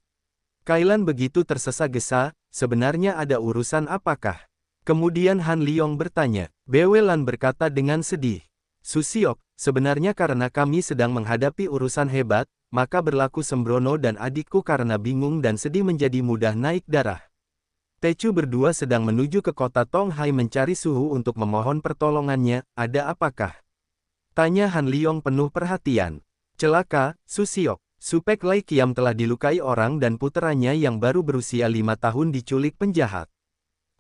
Kailan begitu tersesa-gesa, "Sebenarnya ada urusan apakah?" Kemudian Han Liong bertanya. Bwe Lan berkata dengan sedih, "Susiok, sebenarnya karena kami sedang menghadapi urusan hebat, maka berlaku sembrono dan adikku karena bingung dan sedih menjadi mudah naik darah. Tecu berdua sedang menuju ke kota Tonghai mencari Suhu untuk memohon pertolongannya, ada apakah?" Tanya Han Liong penuh perhatian. "Celaka, Susiok. Supek Lai Kiam telah dilukai orang dan puteranya yang baru berusia 5 tahun diculik penjahat."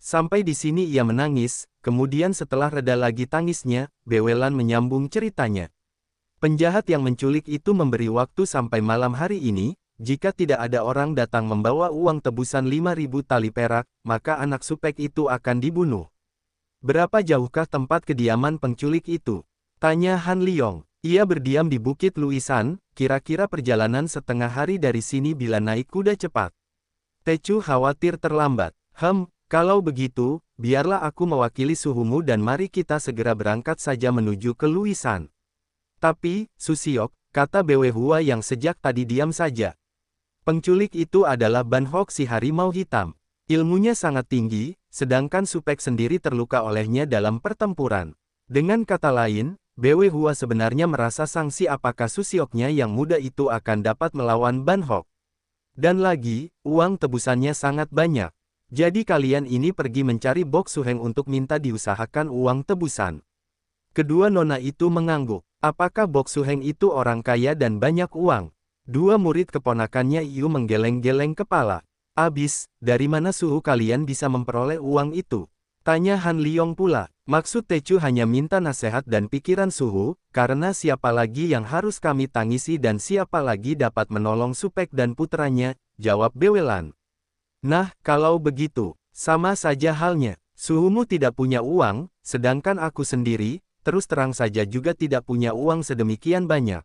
Sampai di sini ia menangis, kemudian setelah reda lagi tangisnya, Bwe Lan menyambung ceritanya. "Penjahat yang menculik itu memberi waktu sampai malam hari ini. Jika tidak ada orang datang membawa uang tebusan 5.000 tali perak, maka anak Supek itu akan dibunuh." "Berapa jauhkah tempat kediaman penculik itu?" tanya Han Liong. "Ia berdiam di Bukit Luisan, kira-kira perjalanan setengah hari dari sini bila naik kuda cepat." Tecu khawatir terlambat. Kalau begitu, biarlah aku mewakili suhumu dan mari kita segera berangkat saja menuju ke Luisan. Tapi, Susiok, kata Bwe Hua yang sejak tadi diam saja. Penculik itu adalah Ban Hok si harimau hitam. Ilmunya sangat tinggi, sedangkan Supek sendiri terluka olehnya dalam pertempuran. Dengan kata lain, Bwe Hua sebenarnya merasa sangsi apakah Susioknya yang muda itu akan dapat melawan Ban Hok. Dan lagi, uang tebusannya sangat banyak. Jadi kalian ini pergi mencari Bok Suheng untuk minta diusahakan uang tebusan. Kedua nona itu mengangguk. Apakah Bok Suheng itu orang kaya dan banyak uang? Dua murid keponakannya Yu menggeleng-geleng kepala. Abis, dari mana suhu kalian bisa memperoleh uang itu? Tanya Han Liong pula. Maksud Tecu hanya minta nasihat dan pikiran suhu, karena siapa lagi yang harus kami tangisi dan siapa lagi dapat menolong Supek dan putranya, jawab Bewelan. Nah, kalau begitu, sama saja halnya. Suhumu tidak punya uang, sedangkan aku sendiri, terus terang saja juga tidak punya uang sedemikian banyak.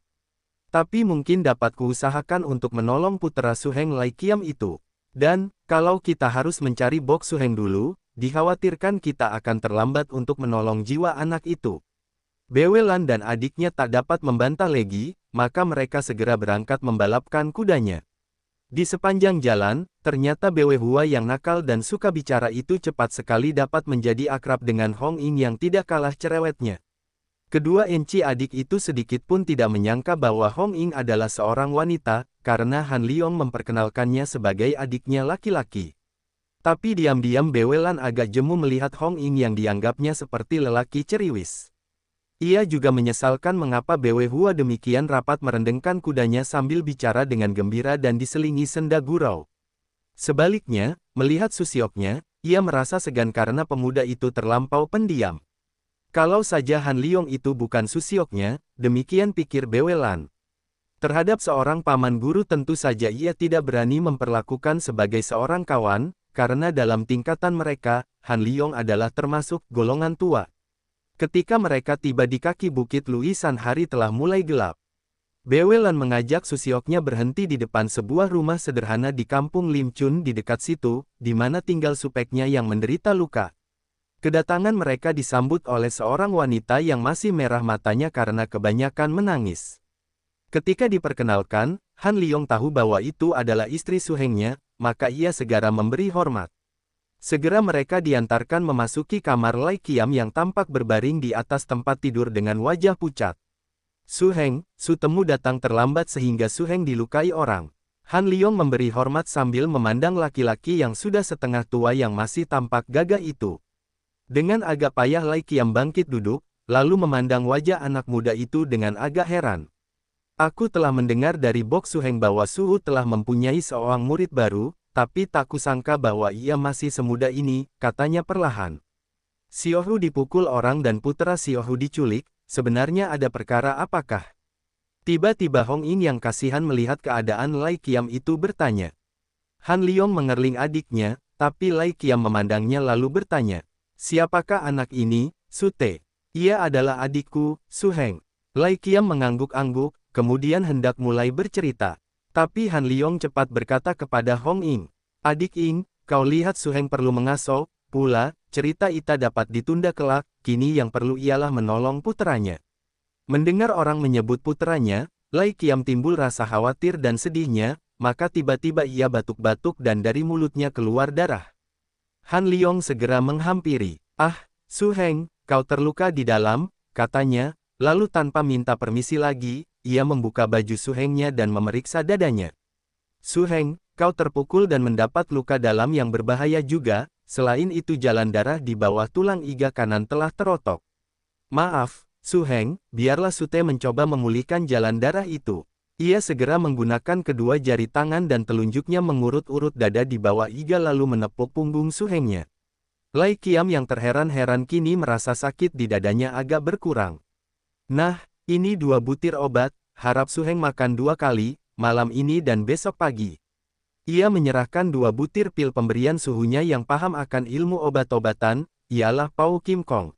Tapi mungkin dapat kuusahakan untuk menolong putra Suheng Lai Qiam itu. Dan, kalau kita harus mencari Bok Suheng dulu, dikhawatirkan kita akan terlambat untuk menolong jiwa anak itu. Bewelan dan adiknya tak dapat membantah lagi, maka mereka segera berangkat membalapkan kudanya. Di sepanjang jalan, ternyata Bwe Hua yang nakal dan suka bicara itu cepat sekali dapat menjadi akrab dengan Hong Ying yang tidak kalah cerewetnya. Kedua enci adik itu sedikit pun tidak menyangka bahwa Hong Ying adalah seorang wanita, karena Han Liong memperkenalkannya sebagai adiknya laki-laki. Tapi diam-diam Bewelan agak jemu melihat Hong Ying yang dianggapnya seperti lelaki ceriwis. Ia juga menyesalkan mengapa Bwe Hua demikian rapat merendengkan kudanya sambil bicara dengan gembira dan diselingi senda gurau. Sebaliknya, melihat Susioknya, ia merasa segan karena pemuda itu terlampau pendiam. Kalau saja Han Liong itu bukan Susioknya, demikian pikir Bewelan. Terhadap seorang paman guru tentu saja ia tidak berani memperlakukan sebagai seorang kawan, karena dalam tingkatan mereka, Han Liong adalah termasuk golongan tua. Ketika mereka tiba di kaki bukit Luisan hari telah mulai gelap. Bewelan mengajak Susioknya berhenti di depan sebuah rumah sederhana di kampung Lim Chun di dekat situ, di mana tinggal Supeknya yang menderita luka. Kedatangan mereka disambut oleh seorang wanita yang masih merah matanya karena kebanyakan menangis. Ketika diperkenalkan, Han Liong tahu bahwa itu adalah istri Suhengnya, maka ia segera memberi hormat. Segera mereka diantarkan memasuki kamar Lai Qiam yang tampak berbaring di atas tempat tidur dengan wajah pucat. Suheng, Sutemu datang terlambat sehingga Suheng dilukai orang. Han Liong memberi hormat sambil memandang laki-laki yang sudah setengah tua yang masih tampak gagah itu. Dengan agak payah Lai Qiam bangkit duduk, lalu memandang wajah anak muda itu dengan agak heran. Aku telah mendengar dari Bok Suheng bahwa Suhu telah mempunyai seorang murid baru, tapi tak kusangka bahwa ia masih semuda ini, katanya perlahan. Siohu dipukul orang dan putra Siohu diculik, sebenarnya ada perkara apakah? Tiba-tiba Hong Ying yang kasihan melihat keadaan Lai Qiam itu bertanya. Han Liong mengerling adiknya, tapi Lai Qiam memandangnya lalu bertanya. Siapakah anak ini, Sute? Ia adalah adikku, Suheng. Lai Qiam mengangguk-angguk, kemudian hendak mulai bercerita. Tapi Han Liong cepat berkata kepada Hong Ying. Adik Ying, kau lihat Suheng perlu mengasuh, pula, cerita Ita dapat ditunda kelak, kini yang perlu ialah menolong puteranya. Mendengar orang menyebut puteranya, Lai Qiam timbul rasa khawatir dan sedihnya, maka tiba-tiba ia batuk-batuk dan dari mulutnya keluar darah. Han Liong segera menghampiri. Ah, Suheng, kau terluka di dalam, katanya, lalu tanpa minta permisi lagi, ia membuka baju Suhengnya dan memeriksa dadanya. Suheng, kau terpukul dan mendapat luka dalam yang berbahaya juga, selain itu jalan darah di bawah tulang iga kanan telah terotok. Maaf, Suheng, biarlah Sute mencoba memulihkan jalan darah itu. Ia segera menggunakan kedua jari tangan dan telunjuknya mengurut-urut dada di bawah iga lalu menepuk punggung Suhengnya. Lai Qiam yang terheran-heran kini merasa sakit di dadanya agak berkurang. Nah, ini 2 butir obat, harap Suheng makan 2 kali, malam ini dan besok pagi. Ia menyerahkan 2 butir pil pemberian suhunya yang paham akan ilmu obat-obatan, ialah Pau Kim Kong.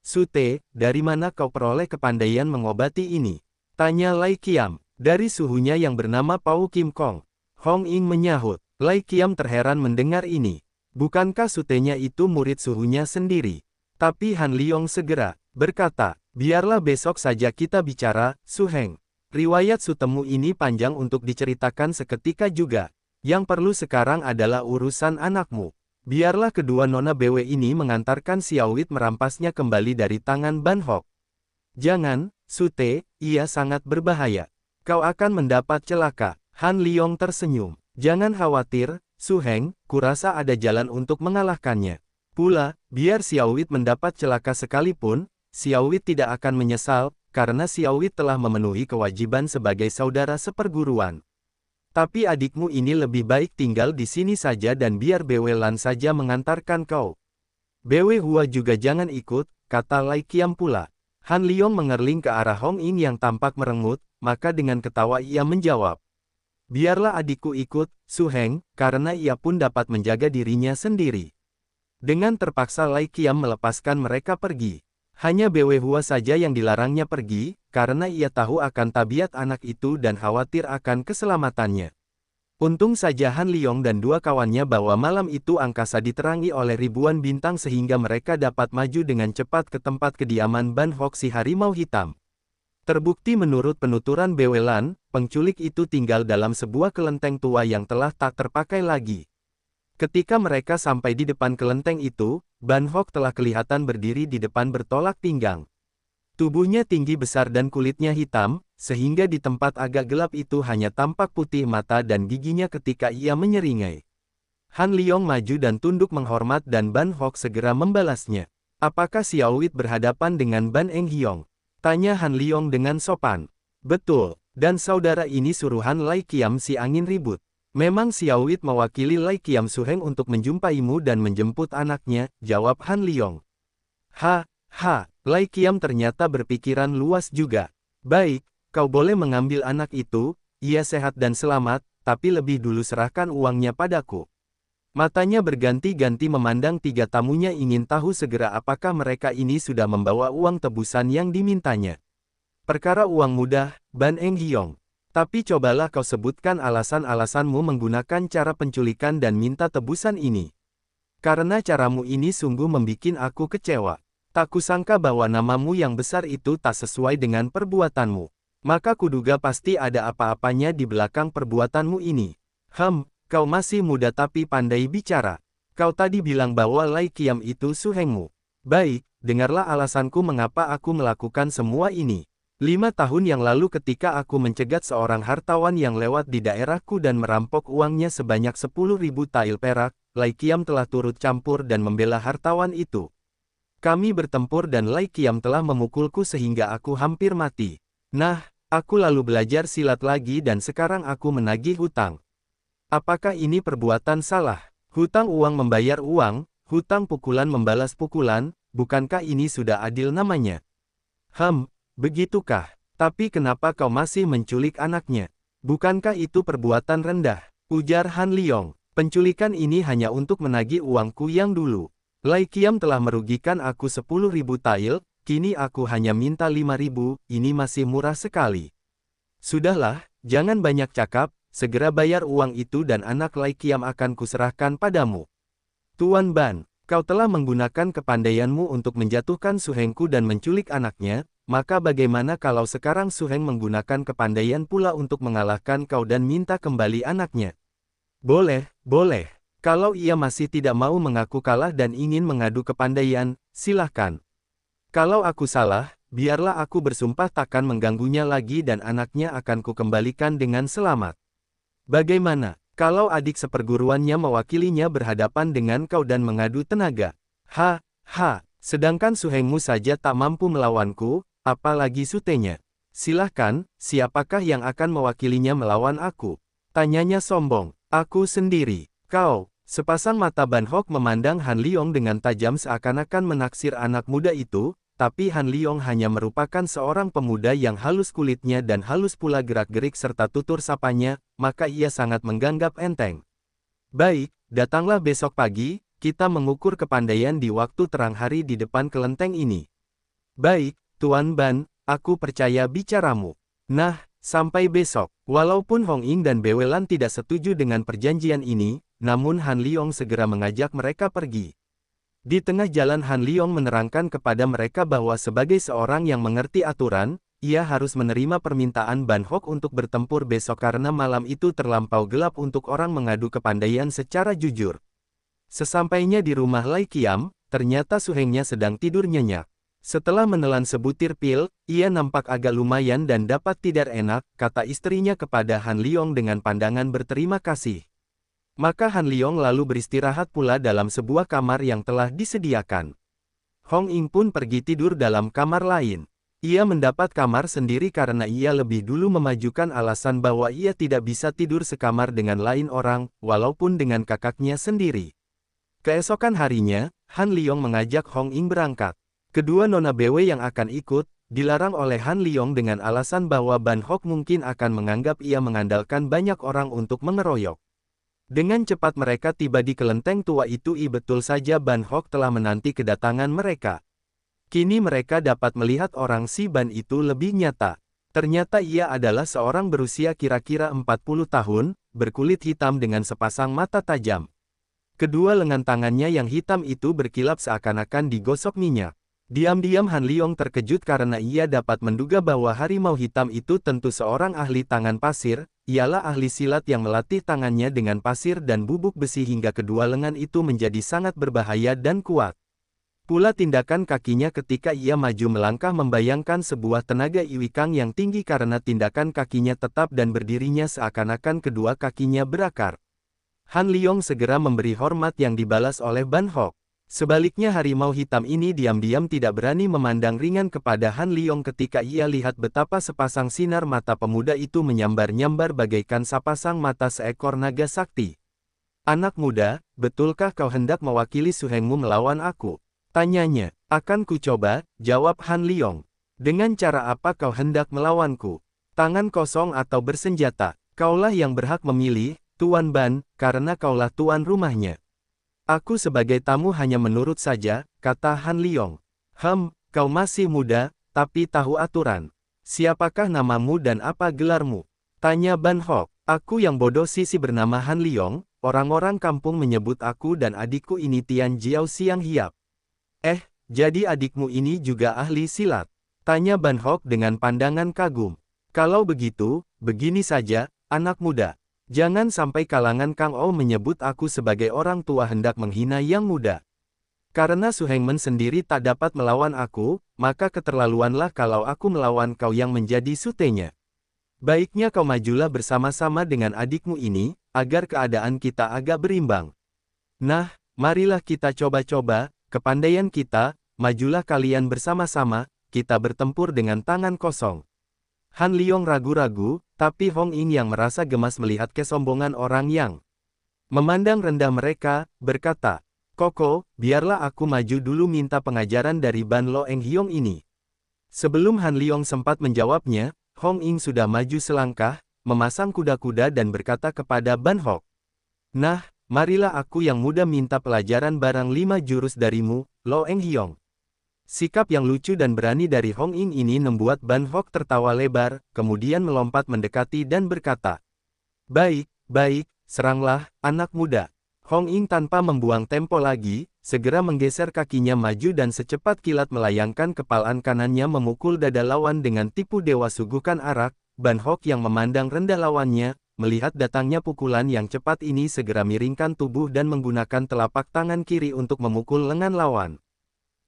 Sute, dari mana kau peroleh kepandaian mengobati ini? Tanya Lai Qiam. Dari suhunya yang bernama Pau Kim Kong. Hong Ying menyahut. Lai Qiam terheran mendengar ini. Bukankah Sutenya itu murid suhunya sendiri? Tapi Han Liong segera berkata, biarlah besok saja kita bicara, Su Heng. Riwayat Sutemu ini panjang untuk diceritakan seketika juga. Yang perlu sekarang adalah urusan anakmu. Biarlah kedua nona BW ini mengantarkan Xiaowit merampasnya kembali dari tangan Ban Hok. Jangan, Sute, ia sangat berbahaya. Kau akan mendapat celaka. Han Liong tersenyum. Jangan khawatir, Su Heng, kurasa ada jalan untuk mengalahkannya. Pula, biar Xiaowit mendapat celaka sekalipun, Xiaowit tidak akan menyesal, karena Xiaowit telah memenuhi kewajiban sebagai saudara seperguruan. Tapi adikmu ini lebih baik tinggal di sini saja dan biar Bwe Lan saja mengantarkan kau. Bwe Hua juga jangan ikut, kata Lai Qiam pula. Han Liong mengerling ke arah Hong Ying yang tampak merengut, maka dengan ketawa ia menjawab. Biarlah adikku ikut, Su Heng, karena ia pun dapat menjaga dirinya sendiri. Dengan terpaksa Lai Qiam melepaskan mereka pergi. Hanya Bwe Hua saja yang dilarangnya pergi, karena ia tahu akan tabiat anak itu dan khawatir akan keselamatannya. Untung saja Han Liong dan dua kawannya bahwa malam itu angkasa diterangi oleh ribuan bintang sehingga mereka dapat maju dengan cepat ke tempat kediaman Ban Hok si harimau hitam. Terbukti menurut penuturan Bwe Lan, penculik itu tinggal dalam sebuah kelenteng tua yang telah tak terpakai lagi. Ketika mereka sampai di depan kelenteng itu, Ban Hok telah kelihatan berdiri di depan bertolak pinggang. Tubuhnya tinggi besar dan kulitnya hitam, sehingga di tempat agak gelap itu hanya tampak putih mata dan giginya ketika ia menyeringai. Han Liong maju dan tunduk menghormat dan Ban Hok segera membalasnya. Apakah Xiaowit berhadapan dengan Ban Eng Hiong? Tanya Han Liong dengan sopan. Betul, dan saudara ini suruhan Lai Qiam si angin ribut. Memang Xiaowit mewakili Lai Qiam Su Heng untuk menjumpaimu dan menjemput anaknya, jawab Han Liong. Lai Qiam ternyata berpikiran luas juga. Baik, kau boleh mengambil anak itu, ia sehat dan selamat, tapi lebih dulu serahkan uangnya padaku. Matanya berganti-ganti memandang tiga tamunya ingin tahu segera apakah mereka ini sudah membawa uang tebusan yang dimintanya. Perkara uang mudah, Ban Eng Hiong. Tapi cobalah kau sebutkan alasan-alasanmu menggunakan cara penculikan dan minta tebusan ini. Karena caramu ini sungguh membikin aku kecewa. Tak kusangka bahwa namamu yang besar itu tak sesuai dengan perbuatanmu. Maka kuduga pasti ada apa-apanya di belakang perbuatanmu ini. Kau masih muda tapi pandai bicara. Kau tadi bilang bahwa Lai Qiam itu Su Hengmu. Baik, dengarlah alasanku mengapa aku melakukan semua ini. 5 tahun yang lalu ketika aku mencegat seorang hartawan yang lewat di daerahku dan merampok uangnya sebanyak 10.000 tael perak, Lai Qiam telah turut campur dan membela hartawan itu. Kami bertempur dan Lai Qiam telah memukulku sehingga aku hampir mati. Nah, aku lalu belajar silat lagi dan sekarang aku menagih hutang. Apakah ini perbuatan salah? Hutang uang membayar uang, hutang pukulan membalas pukulan, bukankah ini sudah adil namanya? Begitukah? Tapi kenapa kau masih menculik anaknya? Bukankah itu perbuatan rendah? Ujar Han Liong. Penculikan ini hanya untuk menagih uangku yang dulu. Lai Qiam telah merugikan aku 10.000 tael, kini aku hanya minta 5.000, ini masih murah sekali. Sudahlah, jangan banyak cakap. Segera bayar uang itu dan anak Lai Qiam akan kuserahkan padamu. Tuan Ban, kau telah menggunakan kepandaianmu untuk menjatuhkan Su Hengku dan menculik anaknya, maka bagaimana kalau sekarang Su Heng menggunakan kepandaian pula untuk mengalahkan kau dan minta kembali anaknya? Boleh. Kalau ia masih tidak mau mengaku kalah dan ingin mengadu kepandaian, silahkan. Kalau aku salah, biarlah aku bersumpah takkan mengganggunya lagi dan anaknya akan kukembalikan dengan selamat. Bagaimana, kalau adik seperguruannya mewakilinya berhadapan dengan kau dan mengadu tenaga? Sedangkan Su Hengmu saja tak mampu melawanku, apalagi Sutenya. Silahkan, siapakah yang akan mewakilinya melawan aku? Tanyanya sombong. Aku sendiri. Kau, sepasang mata Ban Hok memandang Han Liong dengan tajam seakan-akan menaksir anak muda itu, tapi Han Liong hanya merupakan seorang pemuda yang halus kulitnya dan halus pula gerak-gerik serta tutur sapanya, maka ia sangat menganggap enteng. Baik, datanglah besok pagi, kita mengukur kepandaian di waktu terang hari di depan kelenteng ini. Baik, Tuan Ban, aku percaya bicaramu. Nah, Sampai besok. Walaupun Hong Ying dan Bewelan tidak setuju dengan perjanjian ini, namun Han Liong segera mengajak mereka pergi. Di tengah jalan Han Liong menerangkan kepada mereka bahwa sebagai seorang yang mengerti aturan, ia harus menerima permintaan Ban Hok untuk bertempur besok karena malam itu terlampau gelap untuk orang mengadu kepandaian secara jujur. Sesampainya di rumah Lai Qiam, ternyata Su Hengnya sedang tidur nyenyak. Setelah menelan sebutir pil, ia nampak agak lumayan dan dapat tidur enak, kata istrinya kepada Han Liong dengan pandangan berterima kasih. Maka Han Liong lalu beristirahat pula dalam sebuah kamar yang telah disediakan. Hong Ying pun pergi tidur dalam kamar lain. Ia mendapat kamar sendiri karena ia lebih dulu memajukan alasan bahwa ia tidak bisa tidur sekamar dengan lain orang, walaupun dengan kakaknya sendiri. Keesokan harinya, Han Liong mengajak Hong Ying berangkat. Kedua nona BW yang akan ikut, dilarang oleh Han Liong dengan alasan bahwa Ban Hok mungkin akan menganggap ia mengandalkan banyak orang untuk mengeroyok. Dengan cepat mereka tiba di kelenteng tua itu. Betul saja Ban Hok telah menanti kedatangan mereka. Kini mereka dapat melihat orang si Ban itu lebih nyata. Ternyata ia adalah seorang berusia kira-kira 40 tahun, berkulit hitam dengan sepasang mata tajam. Kedua lengan tangannya yang hitam itu berkilap seakan-akan digosok minyak. Diam-diam Han Liong terkejut karena ia dapat menduga bahwa harimau hitam itu tentu seorang ahli tangan pasir, ialah ahli silat yang melatih tangannya dengan pasir dan bubuk besi hingga kedua lengan itu menjadi sangat berbahaya dan kuat. Pula tindakan kakinya ketika ia maju melangkah membayangkan sebuah tenaga iwikang yang tinggi karena tindakan kakinya tetap dan berdirinya seakan-akan kedua kakinya berakar. Han Liong segera memberi hormat yang dibalas oleh Ban Hok. Sebaliknya harimau hitam ini diam-diam tidak berani memandang ringan kepada Han Liong ketika ia lihat betapa sepasang sinar mata pemuda itu menyambar-nyambar bagaikan sepasang mata seekor naga sakti. Anak muda, betulkah kau hendak mewakili Su Hengmu melawan aku? Tanyanya. Akan ku coba, jawab Han Liong. Dengan cara apa kau hendak melawanku? Tangan kosong atau bersenjata? Kaulah yang berhak memilih, Tuan Ban, karena kaulah tuan rumahnya. Aku sebagai tamu hanya menurut saja, kata Han Liong. Kau masih muda, tapi tahu aturan. Siapakah namamu dan apa gelarmu? Tanya Ban Hok. Aku yang bodoh sisi bernama Han Liong, orang-orang kampung menyebut aku dan adikku ini Tian Jiao Siang Hiap. Jadi adikmu ini juga ahli silat? Tanya Ban Hok dengan pandangan kagum. Kalau begitu, begini saja, anak muda. Jangan sampai kalangan Kang Ou menyebut aku sebagai orang tua hendak menghina yang muda. Karena Su Hengmen sendiri tak dapat melawan aku, maka keterlaluanlah kalau aku melawan kau yang menjadi sutenya. Baiknya kau majulah bersama-sama dengan adikmu ini, agar keadaan kita agak berimbang. Nah, marilah kita coba-coba, kepandaian kita, majulah kalian bersama-sama, kita bertempur dengan tangan kosong. Han Liong ragu-ragu, tapi Hong Ying yang merasa gemas melihat kesombongan orang yang memandang rendah mereka, berkata, Koko, biarlah aku maju dulu minta pengajaran dari Ban Lo Eng Hiong ini. Sebelum Han Liong sempat menjawabnya, Hong Ying sudah maju selangkah, memasang kuda-kuda dan berkata kepada Ban Hok. Nah, marilah aku yang muda minta pelajaran barang 5 jurus darimu, Lo Eng Hiong. Sikap yang lucu dan berani dari Hong Ying ini membuat Ban Hok tertawa lebar, kemudian melompat mendekati dan berkata, Baik, seranglah, anak muda. Hong Ying tanpa membuang tempo lagi, segera menggeser kakinya maju dan secepat kilat melayangkan kepalan kanannya memukul dada lawan dengan tipu dewa suguhkan arak. Ban Hok yang memandang rendah lawannya, melihat datangnya pukulan yang cepat ini segera miringkan tubuh dan menggunakan telapak tangan kiri untuk memukul lengan lawan.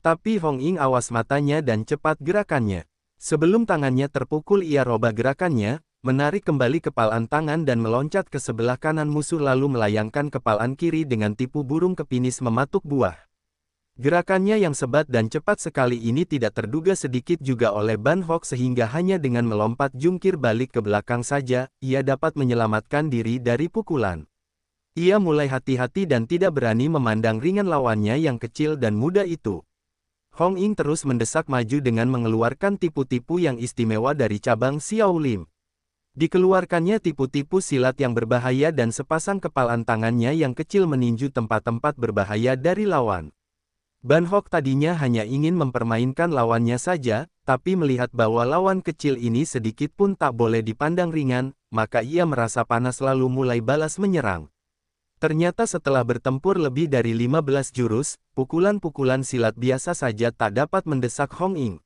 Tapi Hong Ying awas matanya dan cepat gerakannya. Sebelum tangannya terpukul ia robah gerakannya, menarik kembali kepalan tangan dan meloncat ke sebelah kanan musuh lalu melayangkan kepalan kiri dengan tipu burung kepinis mematuk buah. Gerakannya yang sebat dan cepat sekali ini tidak terduga sedikit juga oleh Ban Hok sehingga hanya dengan melompat jungkir balik ke belakang saja, ia dapat menyelamatkan diri dari pukulan. Ia mulai hati-hati dan tidak berani memandang ringan lawannya yang kecil dan muda itu. Hong Ying terus mendesak maju dengan mengeluarkan tipu-tipu yang istimewa dari cabang Xiao Lim. Dikeluarkannya tipu-tipu silat yang berbahaya dan sepasang kepalan tangannya yang kecil meninju tempat-tempat berbahaya dari lawan. Ban Hok tadinya hanya ingin mempermainkan lawannya saja, tapi melihat bahwa lawan kecil ini sedikit pun tak boleh dipandang ringan, maka ia merasa panas lalu mulai balas menyerang. Ternyata setelah bertempur lebih dari 15 jurus, pukulan-pukulan silat biasa saja tak dapat mendesak Hong Ying.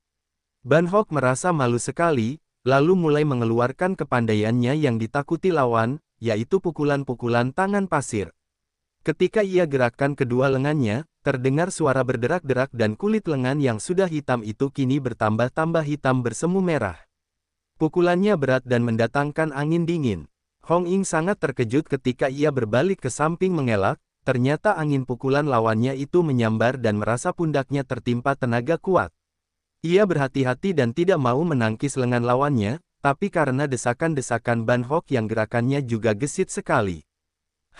Ban Hok merasa malu sekali, lalu mulai mengeluarkan kepandaiannya yang ditakuti lawan, yaitu pukulan-pukulan tangan pasir. Ketika ia gerakkan kedua lengannya, terdengar suara berderak-derak dan kulit lengan yang sudah hitam itu kini bertambah-tambah hitam bersemu merah. Pukulannya berat dan mendatangkan angin dingin. Hong Ying sangat terkejut ketika ia berbalik ke samping mengelak, ternyata angin pukulan lawannya itu menyambar dan merasa pundaknya tertimpa tenaga kuat. Ia berhati-hati dan tidak mau menangkis lengan lawannya, tapi karena desakan-desakan Ban Hok yang gerakannya juga gesit sekali.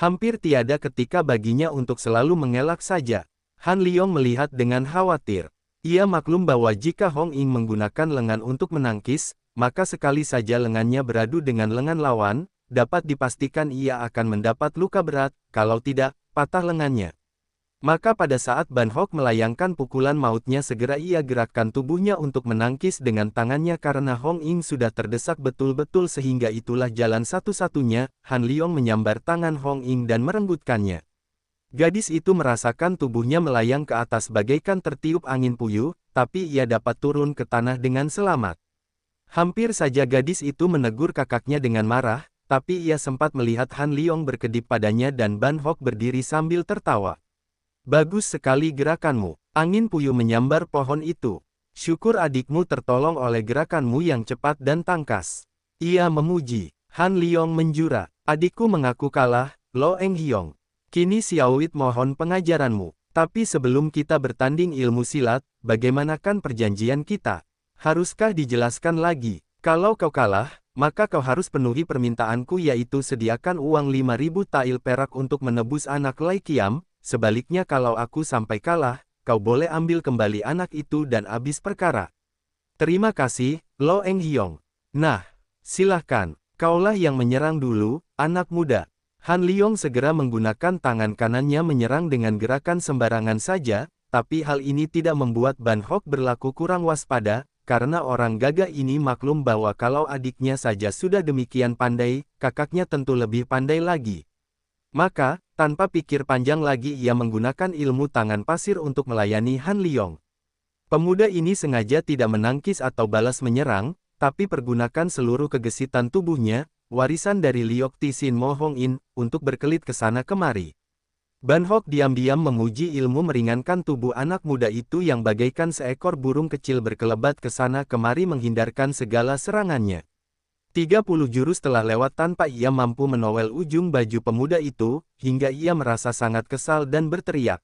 Hampir tiada ketika baginya untuk selalu mengelak saja. Han Liong melihat dengan khawatir. Ia maklum bahwa jika Hong Ying menggunakan lengan untuk menangkis, maka sekali saja lengannya beradu dengan lengan lawan, dapat dipastikan ia akan mendapat luka berat, kalau tidak, patah lengannya. Maka pada saat Ban Hok melayangkan pukulan mautnya segera ia gerakkan tubuhnya untuk menangkis dengan tangannya karena Hong Ying sudah terdesak betul-betul sehingga itulah jalan satu-satunya. Han Liong menyambar tangan Hong Ying dan merenggutkannya. Gadis itu merasakan tubuhnya melayang ke atas bagaikan tertiup angin puyuh, tapi ia dapat turun ke tanah dengan selamat. Hampir saja gadis itu menegur kakaknya dengan marah, tapi ia sempat melihat Han Liong berkedip padanya dan Ban Hok berdiri sambil tertawa. Bagus sekali gerakanmu. Angin puyuh menyambar pohon itu. Syukur adikmu tertolong oleh gerakanmu yang cepat dan tangkas. Ia memuji. Han Liong menjura. Adikku mengaku kalah, Lo Eng Hiong. Kini Xiaowit mohon pengajaranmu. Tapi sebelum kita bertanding ilmu silat, bagaimanakah perjanjian kita? Haruskah dijelaskan lagi? Kalau kau kalah, maka kau harus penuhi permintaanku yaitu sediakan uang 5.000 tael perak untuk menebus anak Lai Qiam. Sebaliknya kalau aku sampai kalah, kau boleh ambil kembali anak itu dan habis perkara. Terima kasih, Lo Eng Hiong. Nah, silahkan, kaulah yang menyerang dulu, anak muda. Han Liong segera menggunakan tangan kanannya menyerang dengan gerakan sembarangan saja, tapi hal ini tidak membuat Ban Hok berlaku kurang waspada, karena orang gagah ini maklum bahwa kalau adiknya saja sudah demikian pandai, kakaknya tentu lebih pandai lagi. Maka, tanpa pikir panjang lagi ia menggunakan ilmu tangan pasir untuk melayani Han Liong. Pemuda ini sengaja tidak menangkis atau balas menyerang, tapi pergunakan seluruh kegesitan tubuhnya, warisan dari Liok Ti Sin Mo Hong In, untuk berkelit ke sana kemari. Ban Hok diam-diam memuji ilmu meringankan tubuh anak muda itu yang bagaikan seekor burung kecil berkelebat ke sana kemari menghindarkan segala serangannya. 30 jurus telah lewat tanpa ia mampu menowel ujung baju pemuda itu, hingga ia merasa sangat kesal dan berteriak.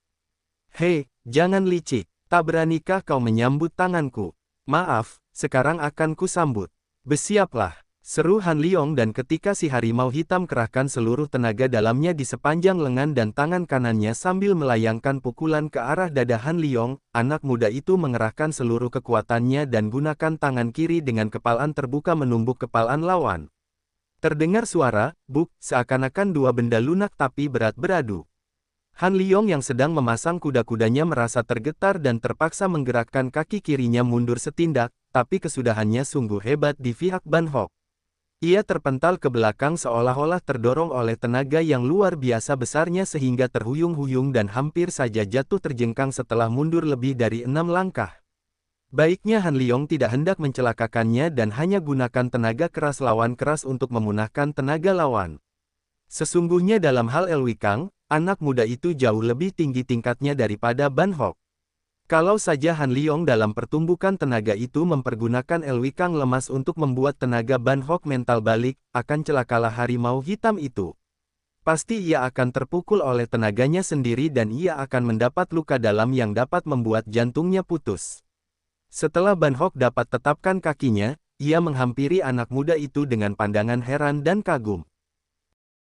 Hei, jangan licik, tak beranikah kau menyambut tanganku? Maaf, sekarang akan kusambut. Bersiaplah, seru Han Liong dan ketika si harimau hitam kerahkan seluruh tenaga dalamnya di sepanjang lengan dan tangan kanannya sambil melayangkan pukulan ke arah dada Han Liong, anak muda itu mengerahkan seluruh kekuatannya dan gunakan tangan kiri dengan kepalan terbuka menumbuk kepalan lawan. Terdengar suara, buk, seakan-akan dua benda lunak tapi berat beradu. Han Liong yang sedang memasang kuda-kudanya merasa tergetar dan terpaksa menggerakkan kaki kirinya mundur setindak, tapi kesudahannya sungguh hebat di pihak Ban Hok. Ia terpental ke belakang seolah-olah terdorong oleh tenaga yang luar biasa besarnya sehingga terhuyung-huyung dan hampir saja jatuh terjengkang setelah mundur lebih dari 6 langkah. Baiknya Han Liong tidak hendak mencelakakannya dan hanya gunakan tenaga keras lawan keras untuk memunahkan tenaga lawan. Sesungguhnya dalam hal Elwi Kang, anak muda itu jauh lebih tinggi tingkatnya daripada Ban Hok. Kalau saja Han Liong dalam pertumbukan tenaga itu mempergunakan Elwi Kang lemas untuk membuat tenaga Ban Hok mental balik, akan celakalah harimau hitam itu. Pasti ia akan terpukul oleh tenaganya sendiri dan ia akan mendapat luka dalam yang dapat membuat jantungnya putus. Setelah Ban Hok dapat tetapkan kakinya, ia menghampiri anak muda itu dengan pandangan heran dan kagum.